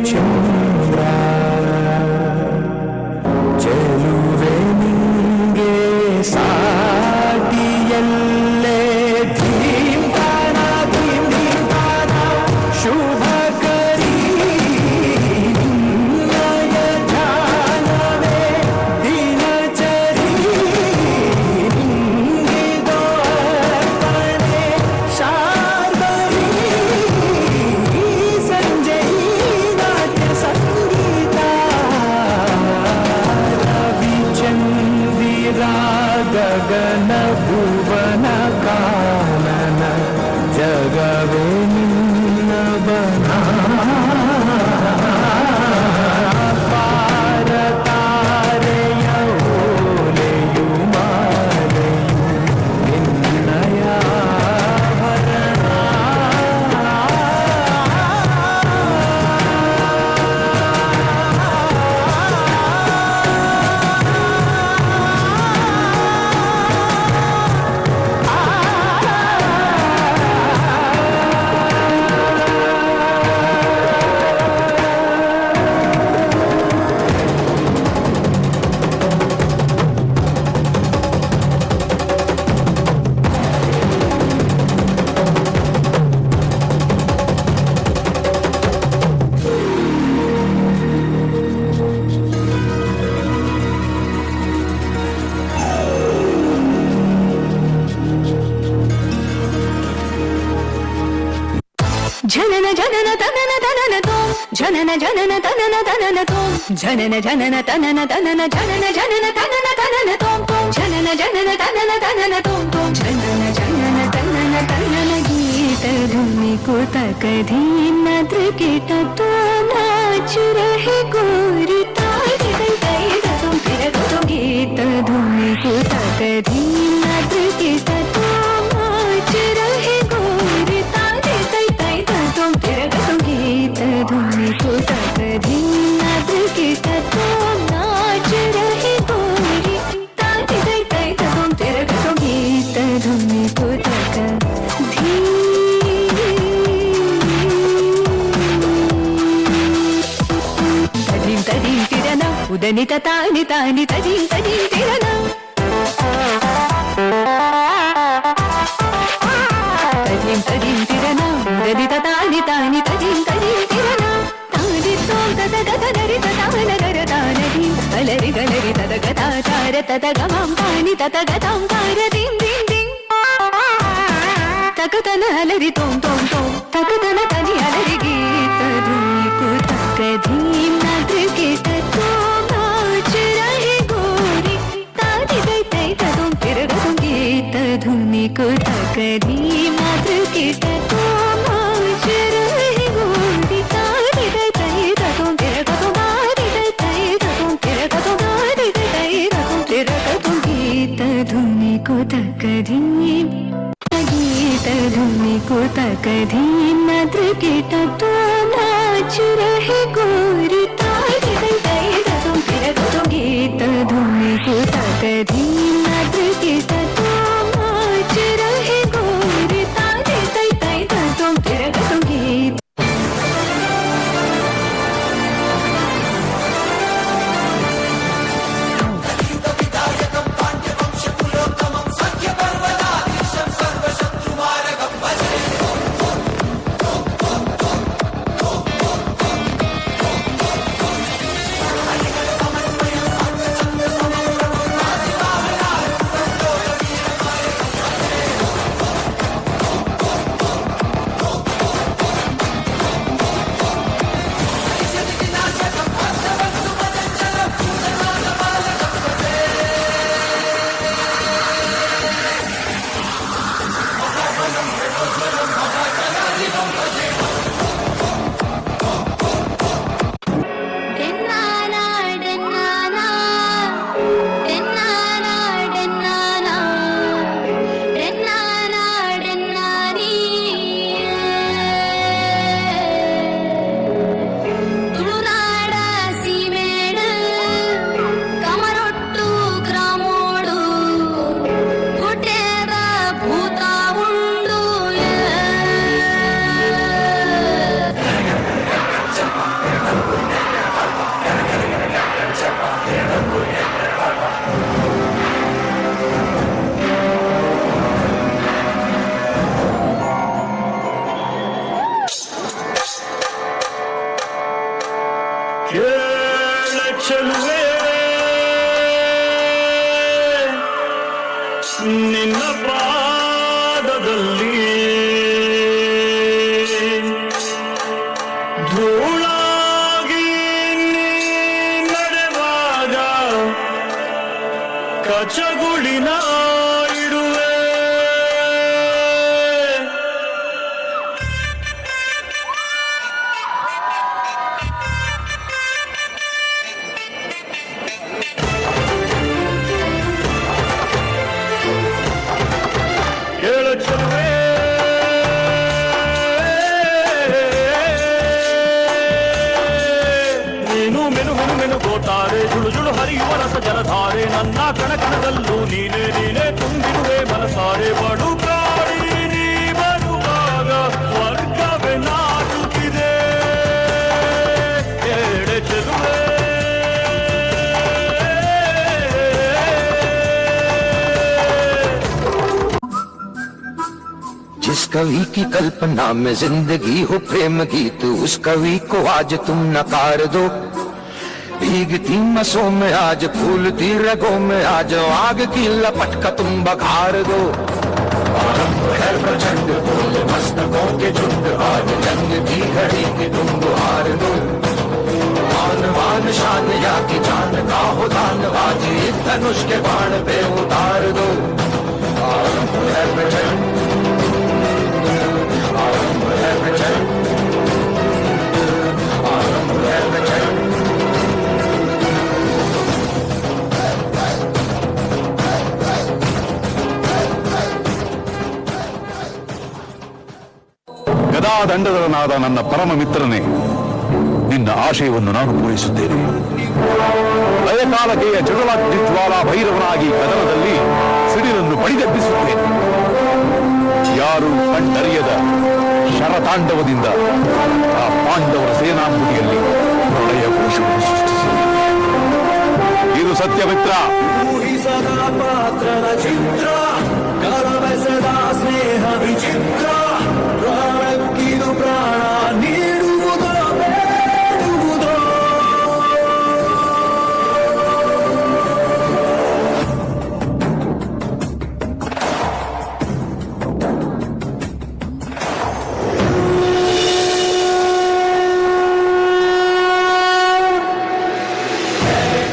ಚಂದ್ರ ಜನನ ಜನನ ತನನ ತನನ ತೋಂ ಜನನ ಜನನ ತನನ ತನನ ತೋಂ ಜನನ ಜನನ ತನನ ತನನ ಜನನ ಜನನ ತನನ ತನನ ತೋಂ ತೋಂ ಜನನ ಜನನ ತನನ ತನನ ತೋಂ ತೋಂ ಜನನ ಜನನ ತನನ ತನನ ಗೀತ ಧುನಿ को तकधी नद्र कीट तो नाच रहे गोरी तारे गई तुम फिर तो गीत धुनी को तकधी नद्र कीट तो नाच रहे गोरी तारे गई तुम फिर तो गीत धुनी को तकधी नद्र कीट तो नाच रहे गोरी तारे गई तुम फिर तो गीत धुनी को तकधी तदीं तिरना उदनित तानि तानि तदीं तिरना तदीं तिरना उदनित तानि तानि तदीं तिरना तानि तों तद गद नरि तदान गर तानदीं गलरि गलरि तद गदा तार तद गमां तानि तद गदां तार दीं दीं दीं तकतन हलरि तों तों तों तकतन तनि हलरि गीत धुनी को तकधीं नद्र कीट तो नाच रहे गोरी तारी गई तुम फिर तुम गीत धुनी को तकधीं नद्र कीट तो नाच रहे गोरी तारी गई तुम फिर तुम तारी गई तुम फिर तुम तारी गई तुम फिर तुम गीत धुनी को तकधीं गीत धुनी को तकधीं नद्र कीट तो नाच रहे गोरी तारी गई तुम फिर तुम गीत धुनी को तकधीं नद्र कीट तो नाच रहे गोरी तारी गई तुम फिर तुम गीत ಚೆಲುವೆ ನಿನ್ನ ಪಾದದಲ್ಲಿ ಧೂಳಾಗಿ ನೀ ನಡೆವಾಗ ಕಚಗುಳಿನ ಇಡುವೆ ಚೆಲುವೆ ನೀನು ಮೆನು ಮೆನು ಮೆನು ಗೋತಾರೆ ಜುಳು ಜುಳು ಹರಿಯುವ ರಸ ಜಲಧಾರೆ ನನ್ನ ಕಣಕಣದಲ್ಲೂ ನೀನೇ ನೀನೇ ತುಂಬಿರುವೆ ಮನಸಾರೆ ಬಡು ಕಾಡಿ ನೀ ಬರುವಾಗ ಸ್ವರ್ಗವೇ ನಾಟುತ್ತಿದೆ ಎಡೆ ಚೆಲುವೆ जिस कवि की कल्पना में जिंदगी हो प्रेम गीत उस कवि को आज तुम नकार दो। भीगती मसों में आज फूलती रगों में आज आग की लपट का तुम बघार दो। आरंभ है प्रचंड बोलो मस्तकों के झुंड आज जंग की घड़ी की तुम हार दो मान मान शान या की जान का हो दान आज इस धनुष के बाण पे उतार दो आरंभ है प्रचंड आरंभ है प्रचंड आरंभ है प्रचंड ಗದಾದಂಡದನಾದ ನನ್ನ ಪರಮ ಮಿತ್ರನೇ, ನಿನ್ನ ಆಶಯವನ್ನು ನಾನು ಪೂರೈಸುತ್ತೇನೆ. ಲಯಕಾಲಕೆಯ ಜಗಳಾಗ್ನಿ ಜ್ವಾಲಾ ಭೈರವನಾಗಿ ಕದನದಲ್ಲಿ ಸಿಡಿಲನ್ನು ಬಡಿದೆಬ್ಬಿಸುತ್ತೇನೆ. ಯಾರು ಕಂಡರಿಯದ ಶರತಾಂಡವದಿಂದ ಆ ಪಾಂಡವರ ಸೇನಾಂಬುದಿಯಲ್ಲಿ ಪ್ರಳಯ ಕೋಶವನ್ನು ಸೃಷ್ಟಿಸಿದೆ. ಇದು ಸತ್ಯಮಿತ್ರ. ಪಾತ್ರನ ಚಿತ್ರ ಕರವೆಸದ ಸ್ನೇಹ ವಿಚಿತ್ರ ಪ್ರಾಣಕ್ಕಿದು ಪ್ರಾಣ ನೀಡುವುದೋ ಬೇಡುವುದೋ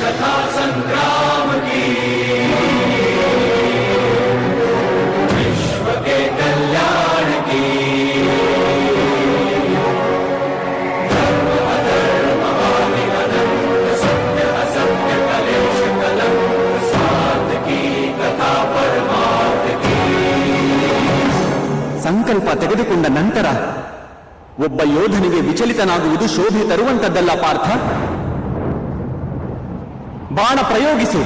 कथा संग्राम की विश्व के कल्याण की धर्म अधर्म आदि अनंत सत्य असत्य कलेश कलंक साध की कथा परमार्थ की ಸಂಕಲ್ಪ ತೆಗೆದುಕೊಂಡ ನಂತರ ಒಬ್ಬ ಯೋಧನಿಗೆ ವಿಚಲಿತನಾಗುವುದು ಶೋಭೆ ತರುವಂತದ್ದಲ್ಲ ಪಾರ್ಥ. ಬಾಣ ಪ್ರಯೋಗಿಸು.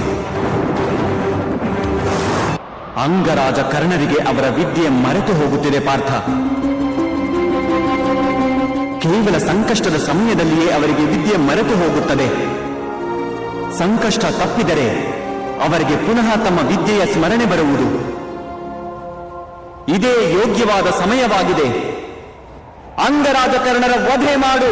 ಅಂಗರಾಜ ಕರ್ಣರಿಗೆ ಅವರ ವಿದ್ಯೆ ಮರೆತು ಹೋಗುತ್ತಿದೆ ಪಾರ್ಥ. ಕೇವಲ ಸಂಕಷ್ಟದ ಸಮಯದಲ್ಲಿಯೇ ಅವರಿಗೆ ವಿದ್ಯೆ ಮರೆತು ಹೋಗುತ್ತದೆ. ಸಂಕಷ್ಟ ತಪ್ಪಿದರೆ ಅವರಿಗೆ ಪುನಃ ತಮ್ಮ ವಿದ್ಯೆಯ ಸ್ಮರಣೆ ಬರುವುದು. ಇದೇ ಯೋಗ್ಯವಾದ ಸಮಯವಾಗಿದೆ. ಅಂಗರಾಜ ಕರ್ಣರ ವಧೆ ಮಾಡು.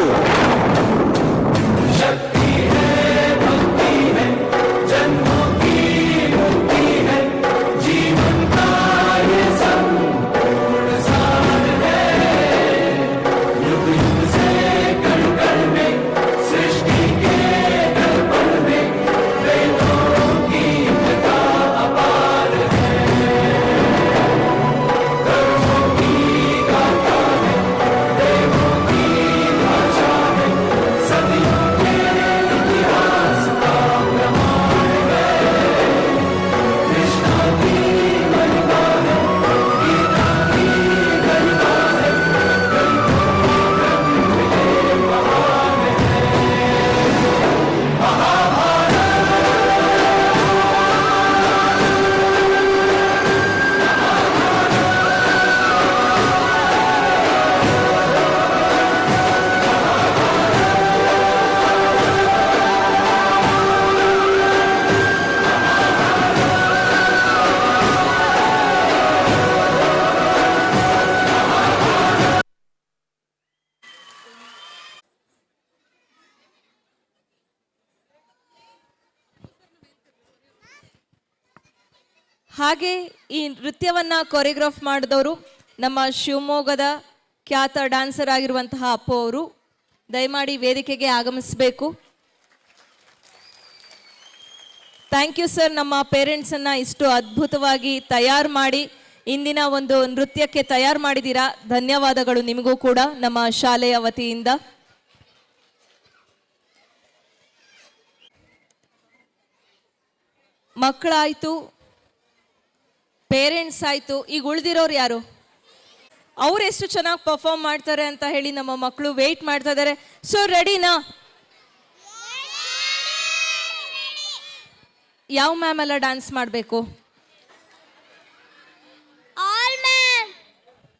ಹಾಗೆ ಈ ನೃತ್ಯವನ್ನ ಕೊರಿಯೋಗ್ರಾಫ್ ಮಾಡಿದವರು ನಮ್ಮ ಶಿವಮೊಗ್ಗದ ಖ್ಯಾತ ಡ್ಯಾನ್ಸರ್ ಆಗಿರುವಂತಹ ಅಪ್ಪು ಅವರು. ದಯಮಾಡಿ ವೇದಿಕೆಗೆ ಆಗಮಿಸಬೇಕು. Thank you sir. ನಮ್ಮ ಪೇರೆಂಟ್ಸನ್ನು ಇಷ್ಟು ಅದ್ಭುತವಾಗಿ ತಯಾರು ಮಾಡಿ ಇಂದಿನ ಒಂದು ನೃತ್ಯಕ್ಕೆ ತಯಾರು ಮಾಡಿದ್ದೀರಾ. ಧನ್ಯವಾದಗಳು ನಿಮಗೂ ಕೂಡ ನಮ್ಮ ಶಾಲೆಯ ವತಿಯಿಂದ. ಮಕ್ಕಳಾಯಿತು, ಪೇರೆಂಟ್ಸ್ ಆಯಿತು, ಈಗ ಉಳಿದಿರೋರು ಯಾರು? ಅವ್ರು ಎಷ್ಟು ಚೆನ್ನಾಗಿ ಪರ್ಫಾರ್ಮ್ ಮಾಡ್ತಾರೆ ಅಂತ ಹೇಳಿ ನಮ್ಮ ಮಕ್ಕಳು ವೆಯ್ಟ್ ಮಾಡ್ತಾ ಇದ್ದಾರೆ. ಸೊ ರೆಡಿನಾ? ಯಾವ ಮ್ಯಾಮ್ ಎಲ್ಲ ಡ್ಯಾನ್ಸ್ ಮಾಡಬೇಕು?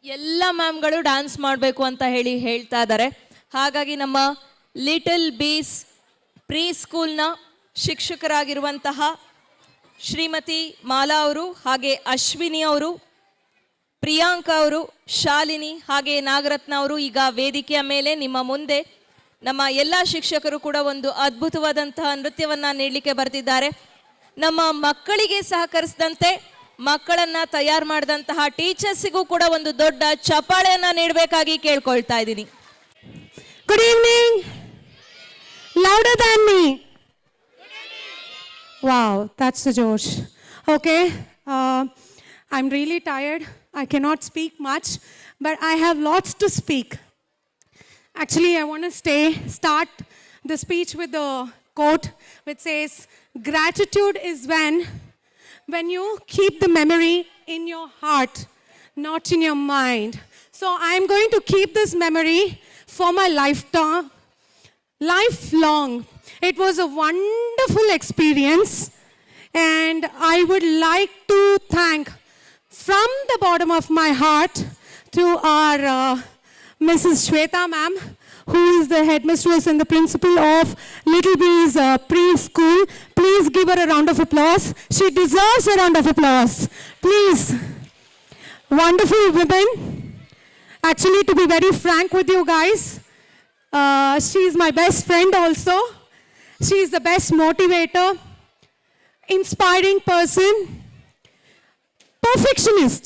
ಎಲ್ಲ ಮ್ಯಾಮ್ಗಳು ಡ್ಯಾನ್ಸ್ ಮಾಡಬೇಕು ಅಂತ ಹೇಳಿ ಹೇಳ್ತಾ ಇದ್ದಾರೆ. ಹಾಗಾಗಿ ನಮ್ಮ ಲಿಟಲ್ ಬೀಸ್ ಪ್ರೀ ಸ್ಕೂಲ್ನ ಶಿಕ್ಷಕರಾಗಿರುವಂತಹ ಶ್ರೀಮತಿ ಮಾಲಾ ಅವರು, ಹಾಗೆ ಅಶ್ವಿನಿ ಅವರು, ಪ್ರಿಯಾಂಕಾ ಅವರು, ಶಾಲಿನಿ ಹಾಗೆ ನಾಗರತ್ನ ಅವರು ಈಗ ವೇದಿಕೆಯ ಮೇಲೆ ನಿಮ್ಮ ಮುಂದೆ ನಮ್ಮ ಎಲ್ಲ ಶಿಕ್ಷಕರು ಕೂಡ ಒಂದು ಅದ್ಭುತವಾದಂತಹ ನೃತ್ಯವನ್ನು ನೀಡಲಿಕ್ಕೆ ಬರ್ತಿದ್ದಾರೆ. ನಮ್ಮ ಮಕ್ಕಳಿಗೆ ಸಹಕರಿಸಿದಂತೆ ಮಕ್ಕಳನ್ನ ತಯಾರು ಮಾಡಿದಂತಹ ಟೀಚರ್ಸಿಗೂ ಕೂಡ ಒಂದು ದೊಡ್ಡ ಚಪ್ಪಾಳೆಯನ್ನ ನೀಡಬೇಕಾಗಿ ಕೇಳ್ಕೊಳ್ತಾ ಇದ್ದೀನಿ. Good evening. Louder than me. Wow, that's the Josh. Okay, I'm really tired. I cannot speak much, but I have lots to speak. Actually, I want to start the speech with the quote which says, "Gratitude is when you keep the memory in your heart, not in your mind." So I'm going to keep this memory for my lifelong. It was a wonderful experience, and I would like to thank from the bottom of my heart to our Mrs. Shweta ma'am, who is the headmistress and the principal of Little Bees preschool. Please give her a round of applause. She deserves a round of applause. Please. Wonderful women. Actually, to be very frank with you guys, she is my best friend also. She is the best motivator, inspiring person, perfectionist.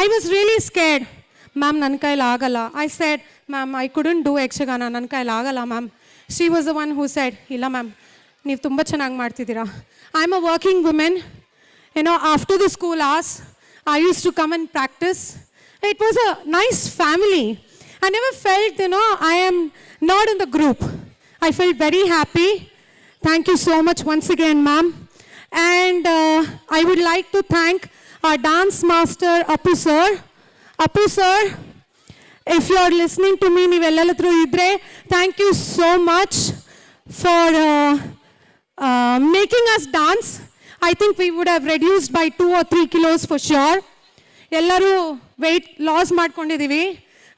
I was really scared. Ma'am, ನನ್ನ ಕೈಲಿ ಆಗಲ್ಲ. I said, ma'am, I couldn't do Yakshagana. ನನ್ನ ಕೈಲಿ ಆಗಲ್ಲ, ma'am. She was the one who said, ಇಲ್ಲ ma'am, ನೀವು ತುಂಬ ಚೆನ್ನಾಗಿ ಮಾಡ್ತಿದ್ದೀರಾ. I'm a working woman. You know, after the school hours, I used to come and practice. It was a nice family. I never felt, you know, I am not in the group. I felt very happy. Thank you so much once again, ma'am. And I would like to thank our dance master, Appu sir. Appu sir, if you are listening to me, ನೀವೆಲ್ಲರೂ ಇದ್ರೆ, thank you so much for making us dance. I think we would have reduced by 2 or 3 kilos for sure. ಎಲ್ಲರೂ weight loss ಮಾಡ್ಕೊಂಡಿದ್ದೀವಿ.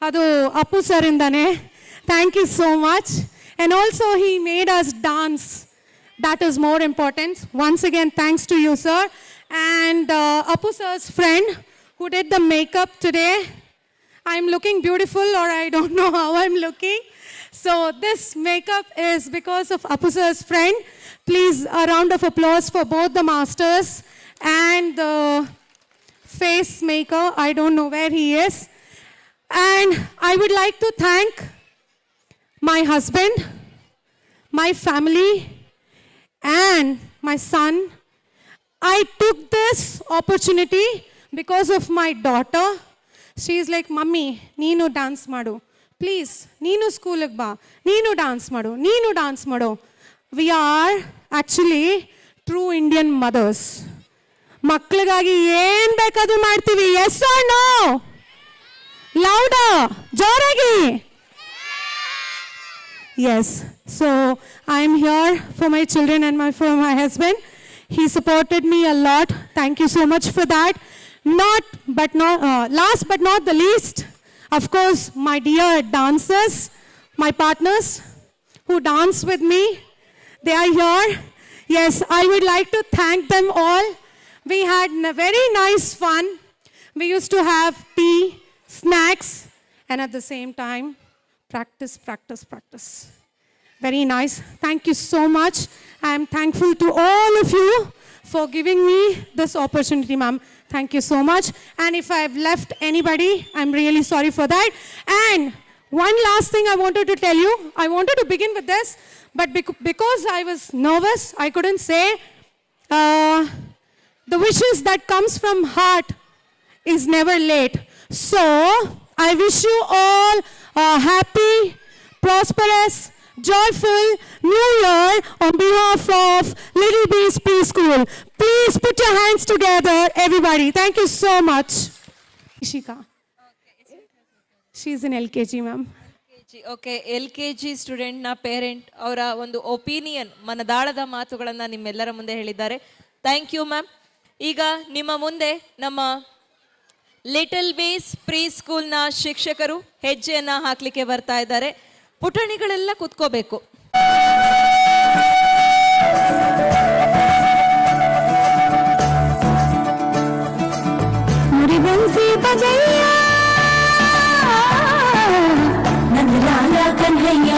ಅದು Appu sir ಇಂದಾನೆ. Thank you so much. And also he made us dance. That is more important. Once again, thanks to you, sir. And Appu sir's friend who did the makeup today. I'm looking beautiful, or I don't know how I'm looking. So this makeup is because of Appu sir's friend. Please, a round of applause for both the masters and the face maker. I don't know where he is. And I would like to thank my husband, my family, and my son. I took this opportunity because of my daughter. She is like, Mummy, neenu dance madu. Please, neenu school ಗೆ ಬಾ. ನೀನು dance ಮಾಡು. ನೀನು dance ಮಾಡು. We are actually true Indian mothers. ಮಕ್ಕಳಿಗಾಗಿ ಏನು ಬೇಕಾದ್ರೂ ಮಾಡ್ತೀವಿ. Yes or no? Louder, ಜೋರಾಗಿ. Yes, so I'm here for my children and for my husband. He supported me a lot. Thank you so much for that. Last but not the least, of course, my dear dancers, my partners who dance with me, they are here. Yes, I would like to thank them all. We had a very nice fun. We used to have tea, snacks, and at the same time, practice. Very nice. Thank you so much. I am thankful to all of you for giving me this opportunity, ma'am. Thank you so much. And if I have left anybody, I'm really sorry for that. And one last thing I wanted to tell you. I wanted to begin with this, but because I was nervous, I couldn't say. The wishes that comes from heart is never late. So, I wish you all a happy, prosperous, joyful New Year on behalf of Little Bees Preschool. Please put your hands together, everybody. Thank you so much. Ishika. She is in LKG, ma'am. Okay, LKG ಸ್ಟೂಡೆಂಟ್ನ parent ಅವರ ಒಂದು opinion, ಮನದಾಳದ ಮಾತುಗಳನ್ನು ನಿಮ್ಮೆಲ್ಲರ ಮುಂದೆ ಹೇಳಿದ್ದಾರೆ. Thank you ma'am. ಈಗ ನಿಮ್ಮ ಮುಂದೆ ನಮ್ಮ ಲಿಟಲ್ ಬೀಸ್ ಪ್ರೀ ಸ್ಕೂಲ್ನ ಶಿಕ್ಷಕರು ಹೆಜ್ಜೆಯನ್ನು ಹಾಕಲಿಕ್ಕೆ ಬರ್ತಾ ಇದ್ದಾರೆ. ಪುಟಣಿಗಳೆಲ್ಲ ಕೂತ್ಕೋಬೇಕು. ಮುರಿಬನ್ಸಿ ಬಜಯ್ಯ ನಂದಲಾಲ ಕನ್ಹಯ್ಯ,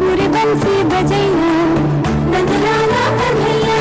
ಮುರಿಬನ್ಸಿ ಬಜಯ್ಯ ನಂದಲಾಲ ಕನ್ಹಯ್ಯ.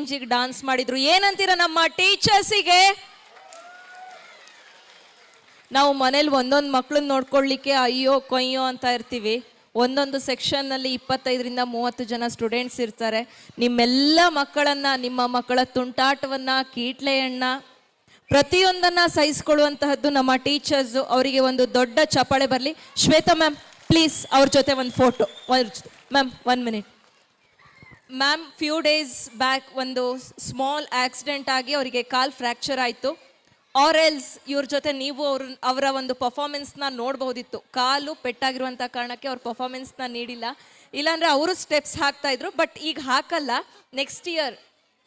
ರೇಂಜಿಗೆ ಡಾನ್ಸ್ ಮಾಡಿದ್ರು. ಏನಂತೀರ ನಮ್ಮ ಟೀಚರ್ಸಿಗೆ? ನಾವು ಮನೇಲಿ ಒಂದೊಂದು ಮಕ್ಕಳನ್ನ ನೋಡ್ಕೊಳ್ಳಿಕ್ಕೆ ಅಯ್ಯೋ ಕೊಯ್ಯೋ ಅಂತ ಇರ್ತೀವಿ. ಒಂದೊಂದು ಸೆಕ್ಷನ್ನಲ್ಲಿ 25ರಿಂದ 30 ಜನ ಸ್ಟೂಡೆಂಟ್ಸ್ ಇರ್ತಾರೆ. ನಿಮ್ಮೆಲ್ಲ ಮಕ್ಕಳನ್ನು, ನಿಮ್ಮ ಮಕ್ಕಳ ತುಂಟಾಟವನ್ನು, ಕೀಟ್ಲೆಯನ್ನು, ಪ್ರತಿಯೊಂದನ್ನು ಸಹಿಸ್ಕೊಳ್ಳುವಂತಹದ್ದು ನಮ್ಮ ಟೀಚರ್ಸು. ಅವರಿಗೆ ಒಂದು ದೊಡ್ಡ ಚಪ್ಪಾಳೆ ಬರಲಿ. ಶ್ವೇತಾ ಮ್ಯಾಮ್ ಪ್ಲೀಸ್ ಅವ್ರ ಜೊತೆ ಒಂದು photo. Ma'am 1 minute. Ma'am few days back ಒಂದು ಸ್ಮಾಲ್ ಆಕ್ಸಿಡೆಂಟ್ ಆಗಿ ಅವರಿಗೆ ಕಾಲ್ ಫ್ರ್ಯಾಕ್ಚರ್ ಆಯಿತು. ಆರ್ ಎಲ್ಸ್ ಇವ್ರ ಜೊತೆ ನೀವು ಅವರ ಒಂದು ಪರ್ಫಾರ್ಮೆನ್ಸ್ನ ನೋಡ್ಬೋದಿತ್ತು. ಕಾಲು ಪೆಟ್ಟಾಗಿರುವಂಥ ಕಾರಣಕ್ಕೆ ಅವ್ರ ಪರ್ಫಾರ್ಮೆನ್ಸ್ನ ನೀಡಿಲ್ಲ. ಇಲ್ಲಾಂದರೆ ಅವರು ಸ್ಟೆಪ್ಸ್ ಹಾಕ್ತಾಯಿದ್ರು. ಬಟ್ ಈಗ ಹಾಕಲ್ಲ. Next year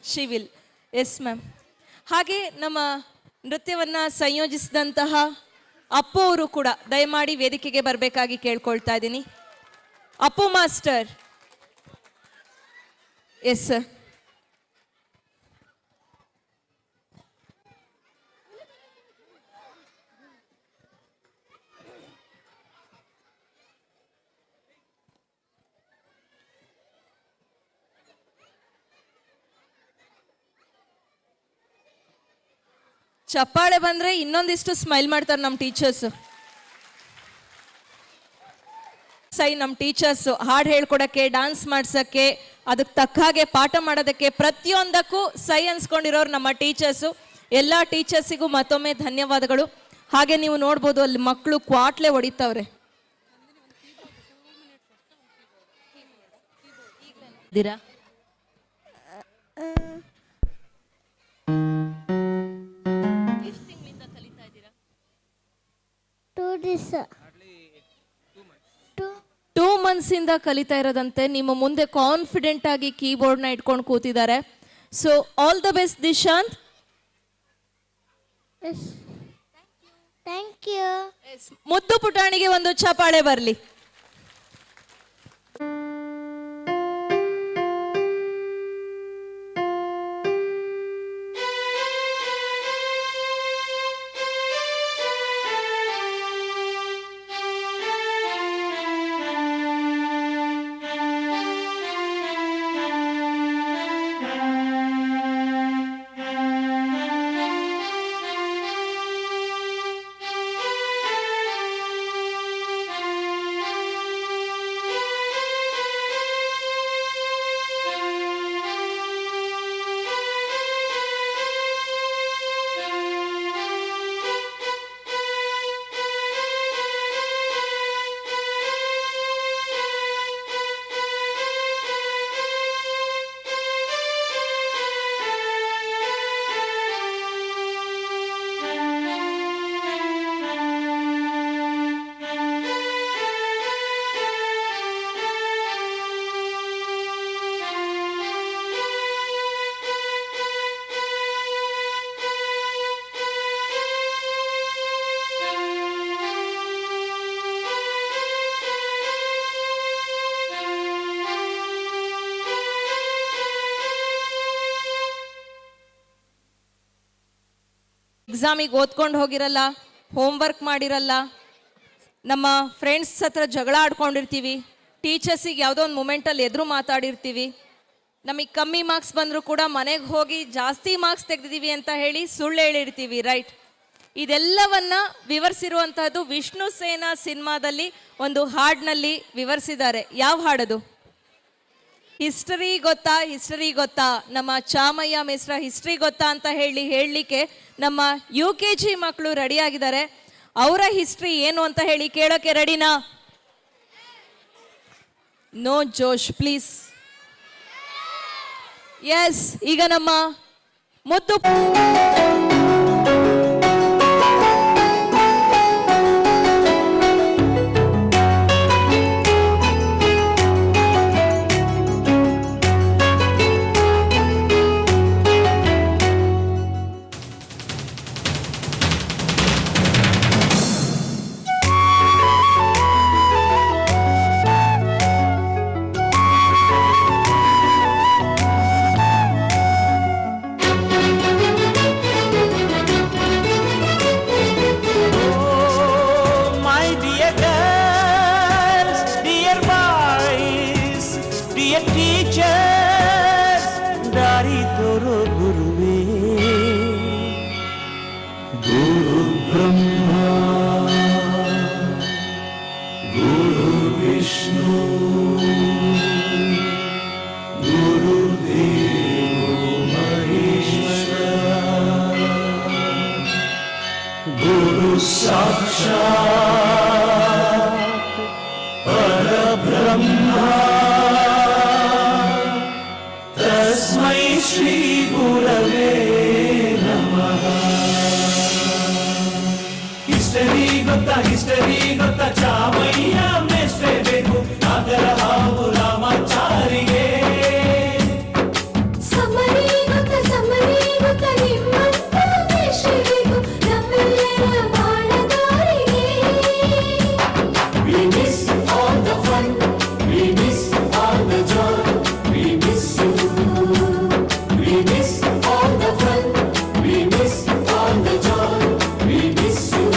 she will. Yes ma'am. ಹಾಗೆ ನಮ್ಮ ನೃತ್ಯವನ್ನು ಸಂಯೋಜಿಸಿದಂತಹ ಅಪ್ಪು ಅವರು ಕೂಡ ದಯಮಾಡಿ ವೇದಿಕೆಗೆ ಬರಬೇಕಾಗಿ ಕೇಳ್ಕೊಳ್ತಾ ಇದ್ದೀನಿ. ಅಪ್ಪು ಮಾಸ್ಟರ್. Yes sir. ಚಪ್ಪಾಳೆ ಬಂದರೆ ಇನ್ನೊಂದಿಷ್ಟು ಸ್ಮೈಲ್ ಮಾಡ್ತಾರೆ ನಮ್ಮ ಟೀಚರ್ಸು. ನಮ್ಮ ಟೀಚರ್ಸು ಹಾಡು ಹೇಳ್ಕೊಡೋಕ್ಕೆ, ಡ್ಯಾನ್ಸ್ ಮಾಡ್ಸೋಕ್ಕೆ, ಅದಕ್ಕೆ ತಕ್ಕ ಹಾಗೆ ಪಾಠ ಮಾಡೋದಕ್ಕೆ, ಪ್ರತಿಯೊಂದಕ್ಕೂ ಸೈ ಅನ್ಸ್ಕೊಂಡಿರೋರು ನಮ್ಮ ಟೀಚರ್ಸು. ಎಲ್ಲ ಟೀಚರ್ಸಿಗೂ ಮತ್ತೊಮ್ಮೆ ಧನ್ಯವಾದಗಳು. ಹಾಗೆ ನೀವು ನೋಡ್ಬೋದು ಅಲ್ಲಿ ಮಕ್ಕಳು ಕ್ವಾಟ್ಲೆ ಹೊಡಿತಾವ್ರೆ. ದಿರಾ 2 ಮಂತ್ಸಿಂದ ಕಲಿತಾ ಇರೋದಂತೆ. ನಿಮ್ಮ ಮುಂದೆ ಕಾನ್ಫಿಡೆಂಟ್ ಆಗಿ ಕೀಬೋರ್ಡ್ನ ಇಟ್ಕೊಂಡು ಕೂತಿದ್ದಾರೆ. So all the best Dishant. Thank you. ಮುದ್ದು ಪುಟಾಣಿಗೆ ಒಂದು ಚಪಾಳೆ ಬರಲಿ. ಎಕ್ಸಾಮಿಗೆ ಓದ್ಕೊಂಡು ಹೋಗಿರಲ್ಲ, ಹೋಮ್ವರ್ಕ್ ಮಾಡಿರಲ್ಲ, ನಮ್ಮ ಫ್ರೆಂಡ್ಸ್ ಹತ್ರ ಜಗಳ ಆಡ್ಕೊಂಡಿರ್ತೀವಿ, ಟೀಚರ್ಸಿಗೆ ಯಾವುದೋ ಒಂದು ಮೂಮೆಂಟಲ್ಲಿ ಎದುರು ಮಾತಾಡಿರ್ತೀವಿ, ನಮಗೆ ಕಮ್ಮಿ ಮಾರ್ಕ್ಸ್ ಬಂದರೂ ಕೂಡ ಮನೆಗೆ ಹೋಗಿ ಜಾಸ್ತಿ ಮಾರ್ಕ್ಸ್ ತೆಗೆದಿದ್ದೀವಿ ಅಂತ ಹೇಳಿ ಸುಳ್ಳು ಹೇಳಿರ್ತೀವಿ, ರೈಟ್? ಇದೆಲ್ಲವನ್ನ ವಿವರಿಸಿರುವಂತಹದ್ದು ವಿಷ್ಣು ಸೇನಾ ಸಿನಿಮಾದಲ್ಲಿ ಒಂದು ಹಾಡಿನಲ್ಲಿ ವಿವರಿಸಿದ್ದಾರೆ. ಯಾವ ಹಾಡದು? ಹಿಸ್ಟರಿ ಗೊತ್ತಾ, ಹಿಸ್ಟರಿ ಗೊತ್ತಾ, ನಮ್ಮ ಚಾಮಯ್ಯ ಮಿಶ್ರ ಹಿಸ್ಟ್ರಿ ಗೊತ್ತಾ ಅಂತ ಹೇಳಲಿಕ್ಕೆ ನಮ್ಮ UKG ಮಕ್ಕಳು ರೆಡಿ ಆಗಿದ್ದಾರೆ. ಅವರ ಹಿಸ್ಟ್ರಿ ಏನು ಅಂತ ಹೇಳಿ ಕೇಳೋಕೆ ರೆಡಿನಾ? No Josh please. ಎಸ್, ಈಗ ನಮ್ಮ ಮುದ್ದು ಗುರು ಬ್ರಹ್ಮ ಗುರು ವಿಷ್ಣು ಗುರುದೇವೋ ಮಹೇಶ್ವರ ಗುರು ಸಾಕ್ಷಾತ್ ಪರಬ್ರಹ್ಮ ತಸ್ಮೈ ಶ್ರೀ ಗುರವೇ ನಮಃ. ಹಿಸ್ಟರಿ ಗೊತ್ತಾ ಚಾಮಯ್ಯ ಮೆಷ್ಟೇ ಬೇಕು ನಾಗರ ಹಾವು ರಾಮಾಚಾರಿಗೆ. ಸಮರಿ ಗೊತ್ತ ನಿಮ್ಮಂತ ದೇಶಬೇಕು ನಮ್ಮೆಲ್ಲರ ಬಾಳಗಾರಿಗೆ. We miss all the fun, we miss all the joy, we miss you. We miss all the fun, we miss all the joy, we miss you.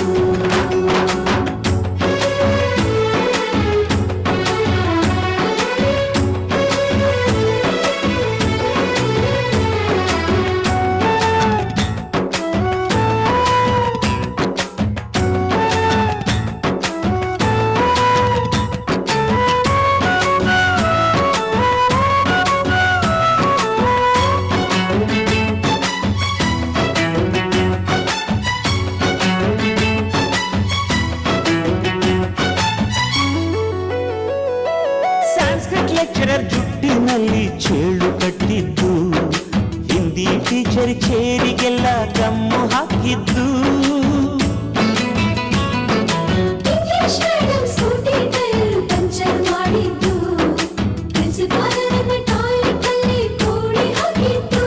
Sanskrit lecturer ಜುಟ್ಟಿನಲ್ಲಿ ಚೇಳು ಕಟ್ಟಿದ್ದು, ಹಿಂದಿ ಟೀಚರ್ ಚೇರಿಗೆಲ್ಲ ಗಮ್ಮು ಹಾಕಿದ್ದು. English madam scooty tyre puncture ಮಾಡಿದ್ದು, ಪ್ರಿನ್ಸಿಪಾಲರನ್ನ toilet ಅಲ್ಲಿ ಕೋಳಿ ಹಾಕಿದ್ದು.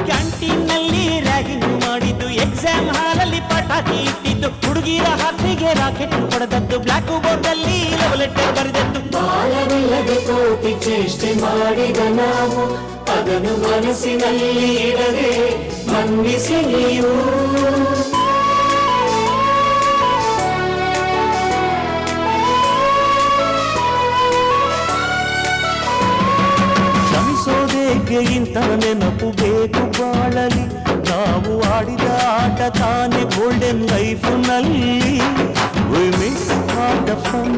ಕ್ಯಾಂಟೀನ್ನಲ್ಲಿ ರ್ಯಾಗಿಂಗ್ ಮಾಡಿದ್ದು, ಎಕ್ಸಾಮ್ ಹಾಲಲ್ಲಿ ಪಟಾಕಿ ಇಟ್ಟಿದ್ದು, ಹುಡುಗಿರ ಹಾಕಿಗೆ ರಾಕೆಟ್ ಹೊಡೆದದ್ದು, ಬ್ಲಾಕ್ ಬೋರ್ಡ್ ಅಲ್ಲಿ ಲವ್ ಲೆಟರ್ ಬರೆದದ್ದು. ಬಾಲವಿಲ್ಲದೆ ಕೋಟಿ ಚೇಷ್ಟೆ ಮಾಡಿದ ನಾವು ಅದನ್ನು ಮನಸ್ಸಿನಲ್ಲಿ ಇಡದೆ ಮನ್ನಿಸಿ ನೀವು. ಕ್ಷಮಿಸೋದೇಕೆ ಇಂಥ ನೆನಪು ಬೇಕು ಬಾಳಲಿ, ನಾವು ಆಡಿದ ಆಟ ತಾನೇ golden ಲೈಫ್ನಲ್ಲಿ. We miss all the fun,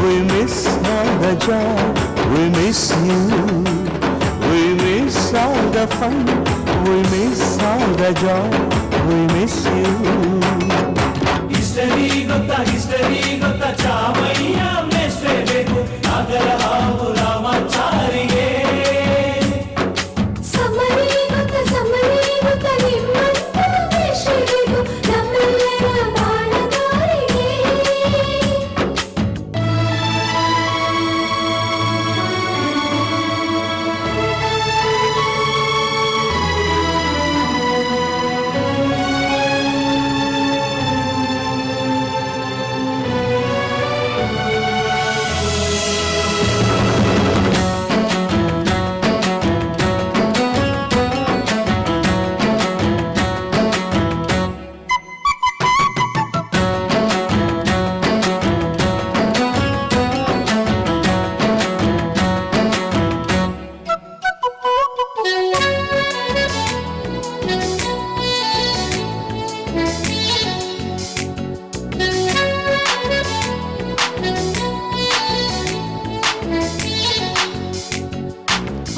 we miss all the joy, we miss you. We miss all the fun, we miss all the joy, we miss you. History ಗೊತ್ತಾ ಚಾಮಯ್ಯ ಮೆಷ್ಟೇ ಬೇಕು ನಾಗರ ಹಾವು ರಾಮಾಚಾರಿಗೆ. ಸಮರಿ ಗೊತ್ತ ನಿಮ್ಮಂತ ದೇಶಬೇಕು ನಮ್ಮೆಲ್ಲರ ಬಾಳಗಾರಿಗೆ.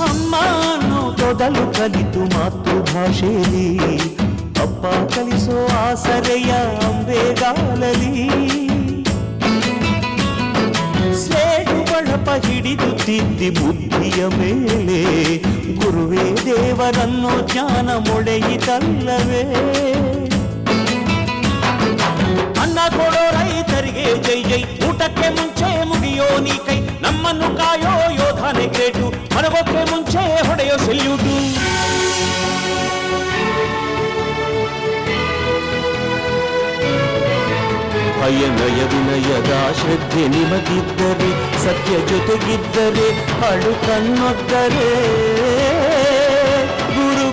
ಅಮ್ಮ ಅನ್ನೋದೊದಲು ಕಲಿತು ಮಾತೃಭಾಷೆಯಲ್ಲಿ, ಅಪ್ಪ ಕಲಿಸೋ ಆಸರೆಯ ಅಂಬೆಗಾಲಲಿ. ಸ್ಲೇಟು ಬಳಪ ಹಿಡಿದು ತಿದ್ದಿ ಬುದ್ಧಿಯ ಮೇಲೆ, ಗುರುವೇ ದೇವರನ್ನೋ ಜ್ಞಾನ ಮೊಳೆಯಿತಲ್ಲವೇ. ಅನ್ನ ಕೊಡೋ ರೈತರಿಗೆ ಜೈ ಜೈ, ಊಟಕ್ಕೆ ಮುಂಚೆ ಮುಗಿಯೋ ನೀ ಕೈ, ನಮ್ಮನ್ನು ಕಾಯೋ ಯೋಧನೆ ಗ್ರೇಟು, ಮಲಗೋಕೆ ಮುಂಚೆ ಹೊಡೆಯೋ ಸೆಲ್ಯೂಟು. ಅಯ್ಯನಯ ವಿನಯದ ಶ್ರದ್ಧೆ ನಿಮಗಿದ್ದರೆ, ಸತ್ಯ ಜೊತೆಗಿದ್ದರೆ, ಅಳು ಕಣ್ಣೊದ್ದರೆ,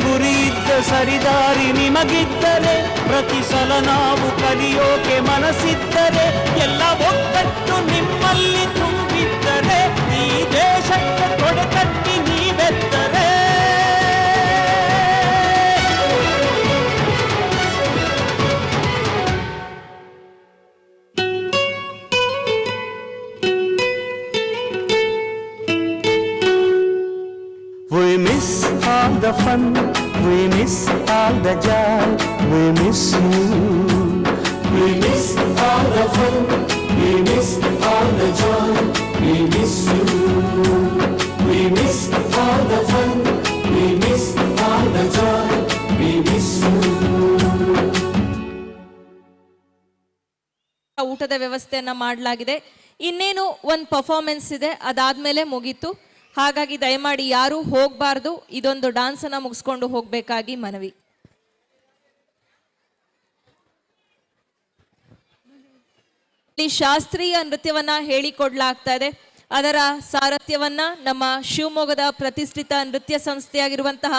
ಗುರಿ ಇದ್ದ ಸರಿದಾರಿ ನಿಮಗಿದ್ದರೆ, ಪ್ರತಿ ಸಲ ನಾವು ಕಲಿಯೋಕೆ ಮನಸ್ಸಿದ್ದರೆ, ಎಲ್ಲ ಒಗ್ಗಟ್ಟು ನಿಮ್ಮಲ್ಲಿ ತುಂಬಿದ್ದರೆ, ಈ ದೇಶಕ್ಕೆ ತೊಡೆತಟ್ಟಿ ನೀವೆದ್ದರೆ the fun, we miss all the joy, we miss you. We miss all the fun, we miss all the joy, we miss you. We miss all the fun, we miss all the joy, we miss you. ಊಟದ ವ್ಯವಸ್ಥೆಯನ್ನ ಮಾಡಲಾಗಿದೆ. ಇನ್ನೇನು ಒಂದು performance ಇದೆ, ಅದಾದ್ಮೇಲೆ ಮುಗೀತು. ಹಾಗಾಗಿ ದಯಮಾಡಿ ಯಾರು ಹೋಗಬಾರ್ದು, ಇದೊಂದು ಡಾನ್ಸ್ ಅನ್ನ ಮುಗಿಸ್ಕೊಂಡು ಹೋಗಬೇಕಾಗಿ ಮನವಿ. ಇಲ್ಲಿ ಶಾಸ್ತ್ರೀಯ ನೃತ್ಯವನ್ನ ಹೇಳಿಕೊಡ್ಲಾಗ್ತಾ ಇದೆ. ಅದರ ಸಾರಥ್ಯವನ್ನ ನಮ್ಮ ಶಿವಮೊಗ್ಗದ ಪ್ರತಿಷ್ಠಿತ ನೃತ್ಯ ಸಂಸ್ಥೆಯಾಗಿರುವಂತಹ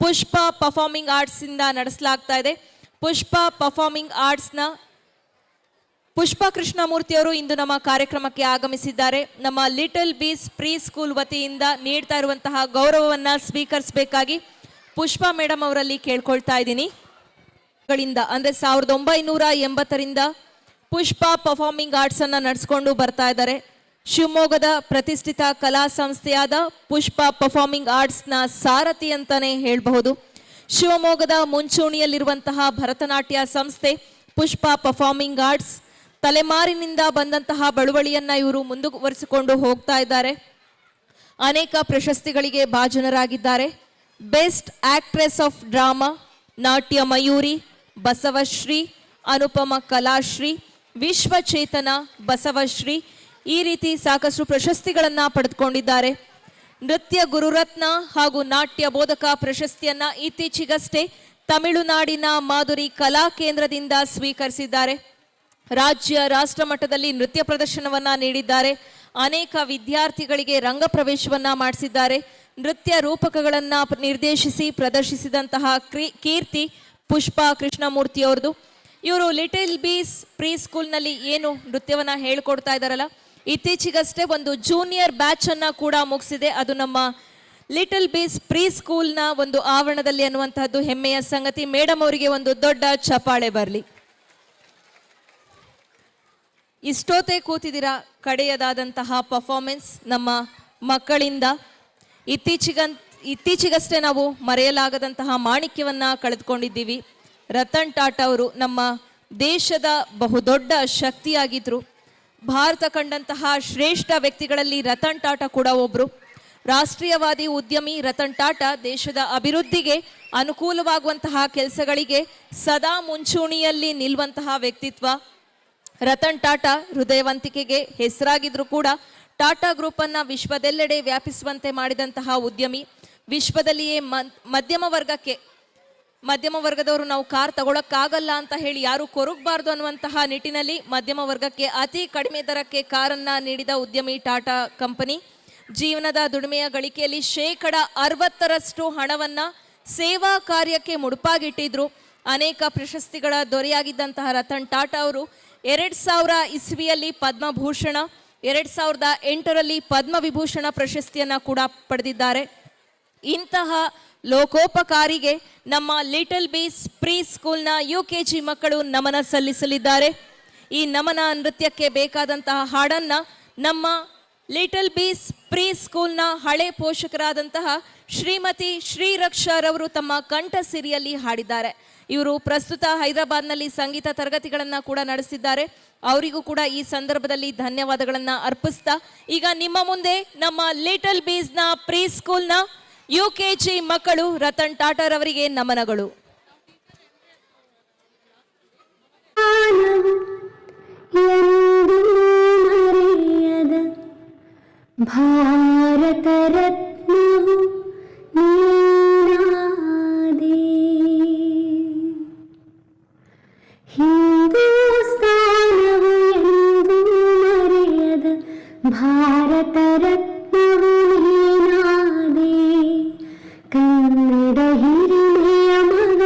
ಪುಷ್ಪ ಪರ್ಫಾರ್ಮಿಂಗ್ ಆರ್ಟ್ಸ್ ಇಂದ ನಡೆಸಲಾಗ್ತಾ ಇದೆ. ಪುಷ್ಪ ಪರ್ಫಾರ್ಮಿಂಗ್ ಆರ್ಟ್ಸ್ನ ಪುಷ್ಪ ಕೃಷ್ಣಮೂರ್ತಿಯವರು ಇಂದು ನಮ್ಮ ಕಾರ್ಯಕ್ರಮಕ್ಕೆ ಆಗಮಿಸಿದ್ದಾರೆ. ನಮ್ಮ ಲಿಟಲ್ ಬೀಸ್ ಪ್ರೀ ಸ್ಕೂಲ್ ವತಿಯಿಂದ ನೀಡ್ತಾ ಇರುವಂತಹ ಗೌರವವನ್ನ ಸ್ವೀಕರಿಸಬೇಕಾಗಿ ಪುಷ್ಪ ಮೇಡಮ್ ಅವರಲ್ಲಿ ಕೇಳ್ಕೊಳ್ತಾ ಇದ್ದೀನಿ. ಅಂದ್ರೆ 1980ರಿಂದ ಪುಷ್ಪ ಪರ್ಫಾರ್ಮಿಂಗ್ ಆರ್ಟ್ಸ್ ಅನ್ನ ನಡೆಸ್ಕೊಂಡು ಬರ್ತಾ ಇದ್ದಾರೆ. ಶಿವಮೊಗ್ಗದ ಪ್ರತಿಷ್ಠಿತ ಕಲಾ ಸಂಸ್ಥೆಯಾದ ಪುಷ್ಪ ಪರ್ಫಾರ್ಮಿಂಗ್ ಆರ್ಟ್ಸ್ನ ಸಾರಥಿ ಅಂತಾನೆ ಹೇಳಬಹುದು. ಶಿವಮೊಗ್ಗದ ಮುಂಚೂಣಿಯಲ್ಲಿರುವಂತಹ ಭರತನಾಟ್ಯ ಸಂಸ್ಥೆ ಪುಷ್ಪ ಪರ್ಫಾರ್ಮಿಂಗ್ ಆರ್ಟ್ಸ್ ತಲೆಮಾರಿನಿಂದ ಬಂದಂತಹ ಬಳುವಳಿಯನ್ನ ಇವರು ಮುಂದುವರಿಸಿಕೊಂಡು ಹೋಗ್ತಾ ಇದ್ದಾರೆ. ಅನೇಕ ಪ್ರಶಸ್ತಿಗಳಿಗೆ ಭಾಜನರಾಗಿದ್ದಾರೆ. ಬೆಸ್ಟ್ ಆಕ್ಟ್ರೆಸ್ ಆಫ್ ಡ್ರಾಮಾ, ನಾಟ್ಯ ಮಯೂರಿ, ಬಸವಶ್ರೀ, ಅನುಪಮ ಕಲಾಶ್ರೀ, ವಿಶ್ವಚೇತನ, ಬಸವಶ್ರೀ, ಈ ರೀತಿ ಸಾಕಷ್ಟು ಪ್ರಶಸ್ತಿಗಳನ್ನ ಪಡೆದುಕೊಂಡಿದ್ದಾರೆ. ನೃತ್ಯ ಗುರುರತ್ನ ಹಾಗೂ ನಾಟ್ಯ ಬೋಧಕ ಪ್ರಶಸ್ತಿಯನ್ನ ಇತ್ತೀಚೆಗಷ್ಟೇ ತಮಿಳುನಾಡಿನ ಮಾಧುರಿ ಕಲಾ ಕೇಂದ್ರದಿಂದ ಸ್ವೀಕರಿಸಿದ್ದಾರೆ. ರಾಜ್ಯ ರಾಷ್ಟ್ರ ಮಟ್ಟದಲ್ಲಿ ನೃತ್ಯ ಪ್ರದರ್ಶನವನ್ನ ನೀಡಿದ್ದಾರೆ. ಅನೇಕ ವಿದ್ಯಾರ್ಥಿಗಳಿಗೆ ರಂಗ ಪ್ರವೇಶವನ್ನ ಮಾಡಿಸಿದ್ದಾರೆ. ನೃತ್ಯ ರೂಪಕಗಳನ್ನ ನಿರ್ದೇಶಿಸಿ ಪ್ರದರ್ಶಿಸಿದಂತಹ ಕೀರ್ತಿ ಪುಷ್ಪ ಕೃಷ್ಣಮೂರ್ತಿ ಅವ್ರದ್ದು. ಇವರು ಲಿಟಲ್ ಬೀಸ್ ಪ್ರೀ ಸ್ಕೂಲ್ನಲ್ಲಿ ಏನು ನೃತ್ಯವನ್ನ ಹೇಳ್ಕೊಡ್ತಾ ಇದ್ದಾರಲ್ಲ, ಇತ್ತೀಚೆಗಷ್ಟೇ ಒಂದು ಜೂನಿಯರ್ ಬ್ಯಾಚ್ ಅನ್ನ ಕೂಡ ಮುಗಿಸಿದೆ. ಅದು ನಮ್ಮ ಲಿಟಲ್ ಬೀಸ್ ಪ್ರೀ ಸ್ಕೂಲ್ನ ಒಂದು ಆವರಣದಲ್ಲಿ ಅನ್ನುವಂತಹದ್ದು ಹೆಮ್ಮೆಯ ಸಂಗತಿ. ಮೇಡಮ್ ಅವರಿಗೆ ಒಂದು ದೊಡ್ಡ ಚಪ್ಪಾಳೆ ಬರಲಿ. ಇಷ್ಟೊತ್ತೇ ಕೂತಿದ್ದೀರಾ, ಕಡೆಯದಾದಂತಹ ಪರ್ಫಾರ್ಮೆನ್ಸ್ ನಮ್ಮ ಮಕ್ಕಳಿಂದ. ಇತ್ತೀಚೆಗಷ್ಟೇ ನಾವು ಮರೆಯಲಾಗದಂತಹ ಮಾಣಿಕ್ಯವನ್ನ ಕಳೆದುಕೊಂಡಿದ್ದೀವಿ. ರತನ್ ಟಾಟಾ ಅವರು ನಮ್ಮ ದೇಶದ ಬಹುದೊಡ್ಡ ಶಕ್ತಿಯಾಗಿದ್ರು. ಭಾರತ ಕಂಡಂತಹ ಶ್ರೇಷ್ಠ ವ್ಯಕ್ತಿಗಳಲ್ಲಿ ರತನ್ ಟಾಟಾ ಕೂಡ ಒಬ್ರು. ರಾಷ್ಟ್ರೀಯವಾದಿ ಉದ್ಯಮಿ ರತನ್ ಟಾಟಾ ದೇಶದ ಅಭಿವೃದ್ಧಿಗೆ ಅನುಕೂಲವಾಗುವಂತಹ ಕೆಲಸಗಳಿಗೆ ಸದಾ ಮುಂಚೂಣಿಯಲ್ಲಿ ನಿಲ್ಲುವಂತಹ ವ್ಯಕ್ತಿತ್ವ. ರತನ್ ಟಾಟಾ ಹೃದಯವಂತಿಕೆಗೆ ಹೆಸರಾಗಿದ್ರು ಕೂಡ ಟಾಟಾ ಗ್ರೂಪ್ ಅನ್ನ ವಿಶ್ವದೆಲ್ಲೆಡೆ ವ್ಯಾಪಿಸುವಂತೆ ಮಾಡಿದಂತಹ ಉದ್ಯಮಿ. ವಿಶ್ವದಲ್ಲಿಯೇ ಮಧ್ಯಮ ವರ್ಗದವರು ನಾವು ಕಾರ್ ತಗೊಳಕ್ಕಾಗಲ್ಲ ಅಂತ ಹೇಳಿ ಯಾರು ಕೊರಗಬಾರ್ದು ಅನ್ನುವಂತಹ ನಿಟ್ಟಿನಲ್ಲಿ ಮಧ್ಯಮ ವರ್ಗಕ್ಕೆ ಅತಿ ಕಡಿಮೆ ದರಕ್ಕೆ ಕಾರನ್ನ ನೀಡಿದ ಉದ್ಯಮಿ ಟಾಟಾ ಕಂಪನಿ. ಜೀವನದ ದುಡಿಮೆಯ ಗಳಿಕೆಯಲ್ಲಿ 60% ಹಣವನ್ನ ಸೇವಾ ಕಾರ್ಯಕ್ಕೆ ಮುಡುಪಾಗಿಟ್ಟಿದ್ರು. ಅನೇಕ ಪ್ರಶಸ್ತಿಗಳ ದೊರೆಯಾಗಿದ್ದಂತಹ ರತನ್ ಟಾಟಾ ಅವರು 2000 ಇಸ್ವಿಯಲ್ಲಿ ಪದ್ಮಭೂಷಣ, 2008ರಲ್ಲಿ ಪದ್ಮವಿಭೂಷಣ ಪ್ರಶಸ್ತಿಯನ್ನ ಕೂಡ ಪಡೆದಿದ್ದಾರೆ. ಇಂತಹ ಲೋಕೋಪಕಾರಿಗೆ ನಮ್ಮ ಲಿಟಲ್ ಬೀಸ್ ಪ್ರೀ ಸ್ಕೂಲ್ನ UKG ಮಕ್ಕಳು ನಮನ ಸಲ್ಲಿಸಲಿದ್ದಾರೆ. ಈ ನಮನ ನೃತ್ಯಕ್ಕೆ ಬೇಕಾದಂತಹ ಹಾಡನ್ನ ನಮ್ಮ ಲಿಟಲ್ ಬೀಸ್ ಪ್ರೀ ಸ್ಕೂಲ್ನ ಹಳೆ ಪೋಷಕರಾದಂತಹ ಶ್ರೀಮತಿ ಶ್ರೀರಕ್ಷಾರವರು ತಮ್ಮ ಕಂಠ ಸಿರಿಯಲ್ಲಿ ಹಾಡಿದ್ದಾರೆ. ಇವರು ಪ್ರಸ್ತುತ ಹೈದರಾಬಾದ್ನಲ್ಲಿ ಸಂಗೀತ ತರಗತಿಗಳನ್ನ ಕೂಡ ನಡೆಸಿದ್ದಾರೆ. ಅವರಿಗೂ ಕೂಡ ಈ ಸಂದರ್ಭದಲ್ಲಿ ಧನ್ಯವಾದಗಳನ್ನ ಅರ್ಪಿಸ್ತಾ ಈಗ ನಿಮ್ಮ ಮುಂದೆ ನಮ್ಮ ಲಿಟಲ್ ಬೀಸ್ನ ಪ್ರೀ ಸ್ಕೂಲ್ನ UKG ಮಕ್ಕಳು ರತನ್ ಟಾಟಾರವರಿಗೆ ನಮನಗಳು. ಭಾರತ ರತ್ನವು ನೀನಾದೆ, ಹಿಂದೂಸ್ತಾನವು ಎಂದು ಮರೆಯದ ಭಾರತ ರತ್ನವು ನೀನಾದೆ, ಕನ್ನಡ ಹಿರಿಮೆಯ ಮಗ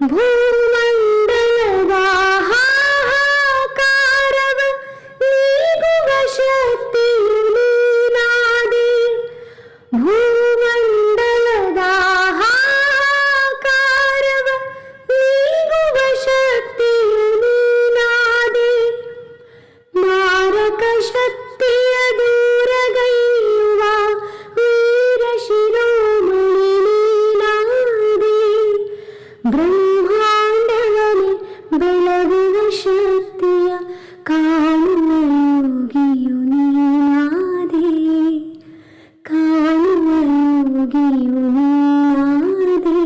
ಭೂಮಂಡಲದ ಹಾಹಾಕಾರವ ನೀಗುವ ಶಕ್ತಿಯು ನೀನಾದೆ. ಭೂಮಂಡಲದ ಹಾಹಾಕಾರವ ನೀಗುವ ಶಕ್ತಿಯು ನೀನಾದೆ. ಮಾರಕ ಶಕ್ತಿಯ ದೂರಗೈಯುವ ವೀರ ಶಿರೋಮಣಿ ನೀನಾದೆ. ಬ್ರಹ್ಮಾಂಡವನೆ ಬೆಳಗುವ ಶಕ್ತಿಯ ಕಾಣುವ ಯೋಗಿಯು ನೀನಾದೆ. ಕಾಣುವ ಯೋಗಿಯು ನೀನಾದೆ.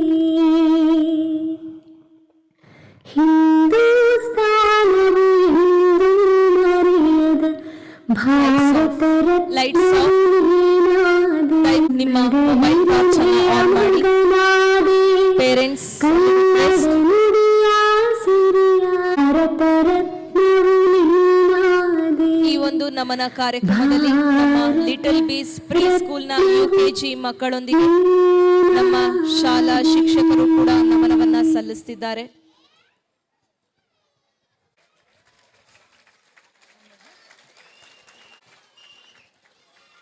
ಹಿಂದೂಸ್ತಾನವು ಹಿಂದೂ ಮರೆಯದ ಭಾರತ Lights off. ನಿಮ್ಮ ಮೊಬೈಲ್ ಟಾರ್ಚ್ ಅನ್ನು ಆನ್ ಮಾಡಿ. ಪೇರೆಂಟ್ಸ್ ಈ ಒಂದು ನಮನ ಕಾರ್ಯಕ್ರಮದಲ್ಲಿ ನಮ್ಮ ಲಿಟಲ್ ಬೀಸ್ ಪ್ರೀ ಸ್ಕೂಲ್ನ UKG ಮಕ್ಕಳೊಂದಿಗೆ ನಮ್ಮ ಶಾಲಾ ಶಿಕ್ಷಕರು ಕೂಡ ನಮನವನ್ನ ಸಲ್ಲಿಸುತ್ತಿದ್ದಾರೆ.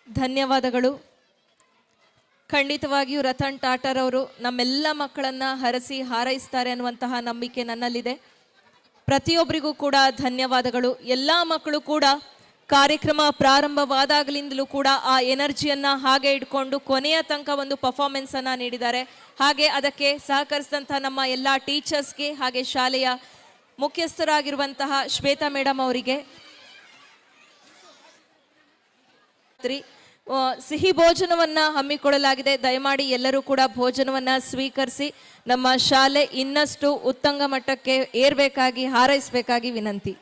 ಧನ್ಯವಾದಗಳು. ಖಂಡಿತವಾಗಿಯೂ ರತನ್ ಟಾಟರ್ ಅವರು ನಮ್ಮೆಲ್ಲ ಮಕ್ಕಳನ್ನ ಹರಸಿ ಹಾರೈಸ್ತಾರೆ ಅನ್ನುವಂತಹ ನಂಬಿಕೆ ನನ್ನಲ್ಲಿದೆ. ಪ್ರತಿಯೊಬ್ಬರಿಗೂ ಕೂಡ ಧನ್ಯವಾದಗಳು. ಎಲ್ಲ ಮಕ್ಕಳು ಕೂಡ ಕಾರ್ಯಕ್ರಮ ಪ್ರಾರಂಭವಾದಾಗಲಿಂದಲೂ ಕೂಡ ಆ ಎನರ್ಜಿಯನ್ನ ಹಾಗೆ ಇಟ್ಕೊಂಡು ಕೊನೆಯ ತನಕ ಒಂದು ಪರ್ಫಾರ್ಮೆನ್ಸ್ ಅನ್ನ ನೀಡಿದ್ದಾರೆ. ಹಾಗೆ ಅದಕ್ಕೆ ಸಹಕರಿಸಿದಂತಹ ನಮ್ಮ ಎಲ್ಲ ಟೀಚರ್ಸ್ಗೆ ಹಾಗೆ ಶಾಲೆಯ ಮುಖ್ಯಸ್ಥರಾಗಿರುವಂತಹ ಶ್ವೇತಾ ಮೇಡಮ್ ಅವರಿಗೆ ಸಿಹಿ ಭೋಜನವನ್ನ ಹಮ್ಮಿಕೊಳ್ಳಲಾಗಿದೆ. ದಯಮಾಡಿ ಎಲ್ಲರೂ ಕೂಡ ಭೋಜನವನ್ನ ಸ್ವೀಕರಿಸಿ ನಮ್ಮ ಶಾಲೆ ಇನ್ನಷ್ಟು ಉತ್ತುಂಗ ಮಟ್ಟಕ್ಕೆ ಏರ್ಬೇಕಾಗಿ ಹಾರೈಸಬೇಕಾಗಿ ವಿನಂತಿ.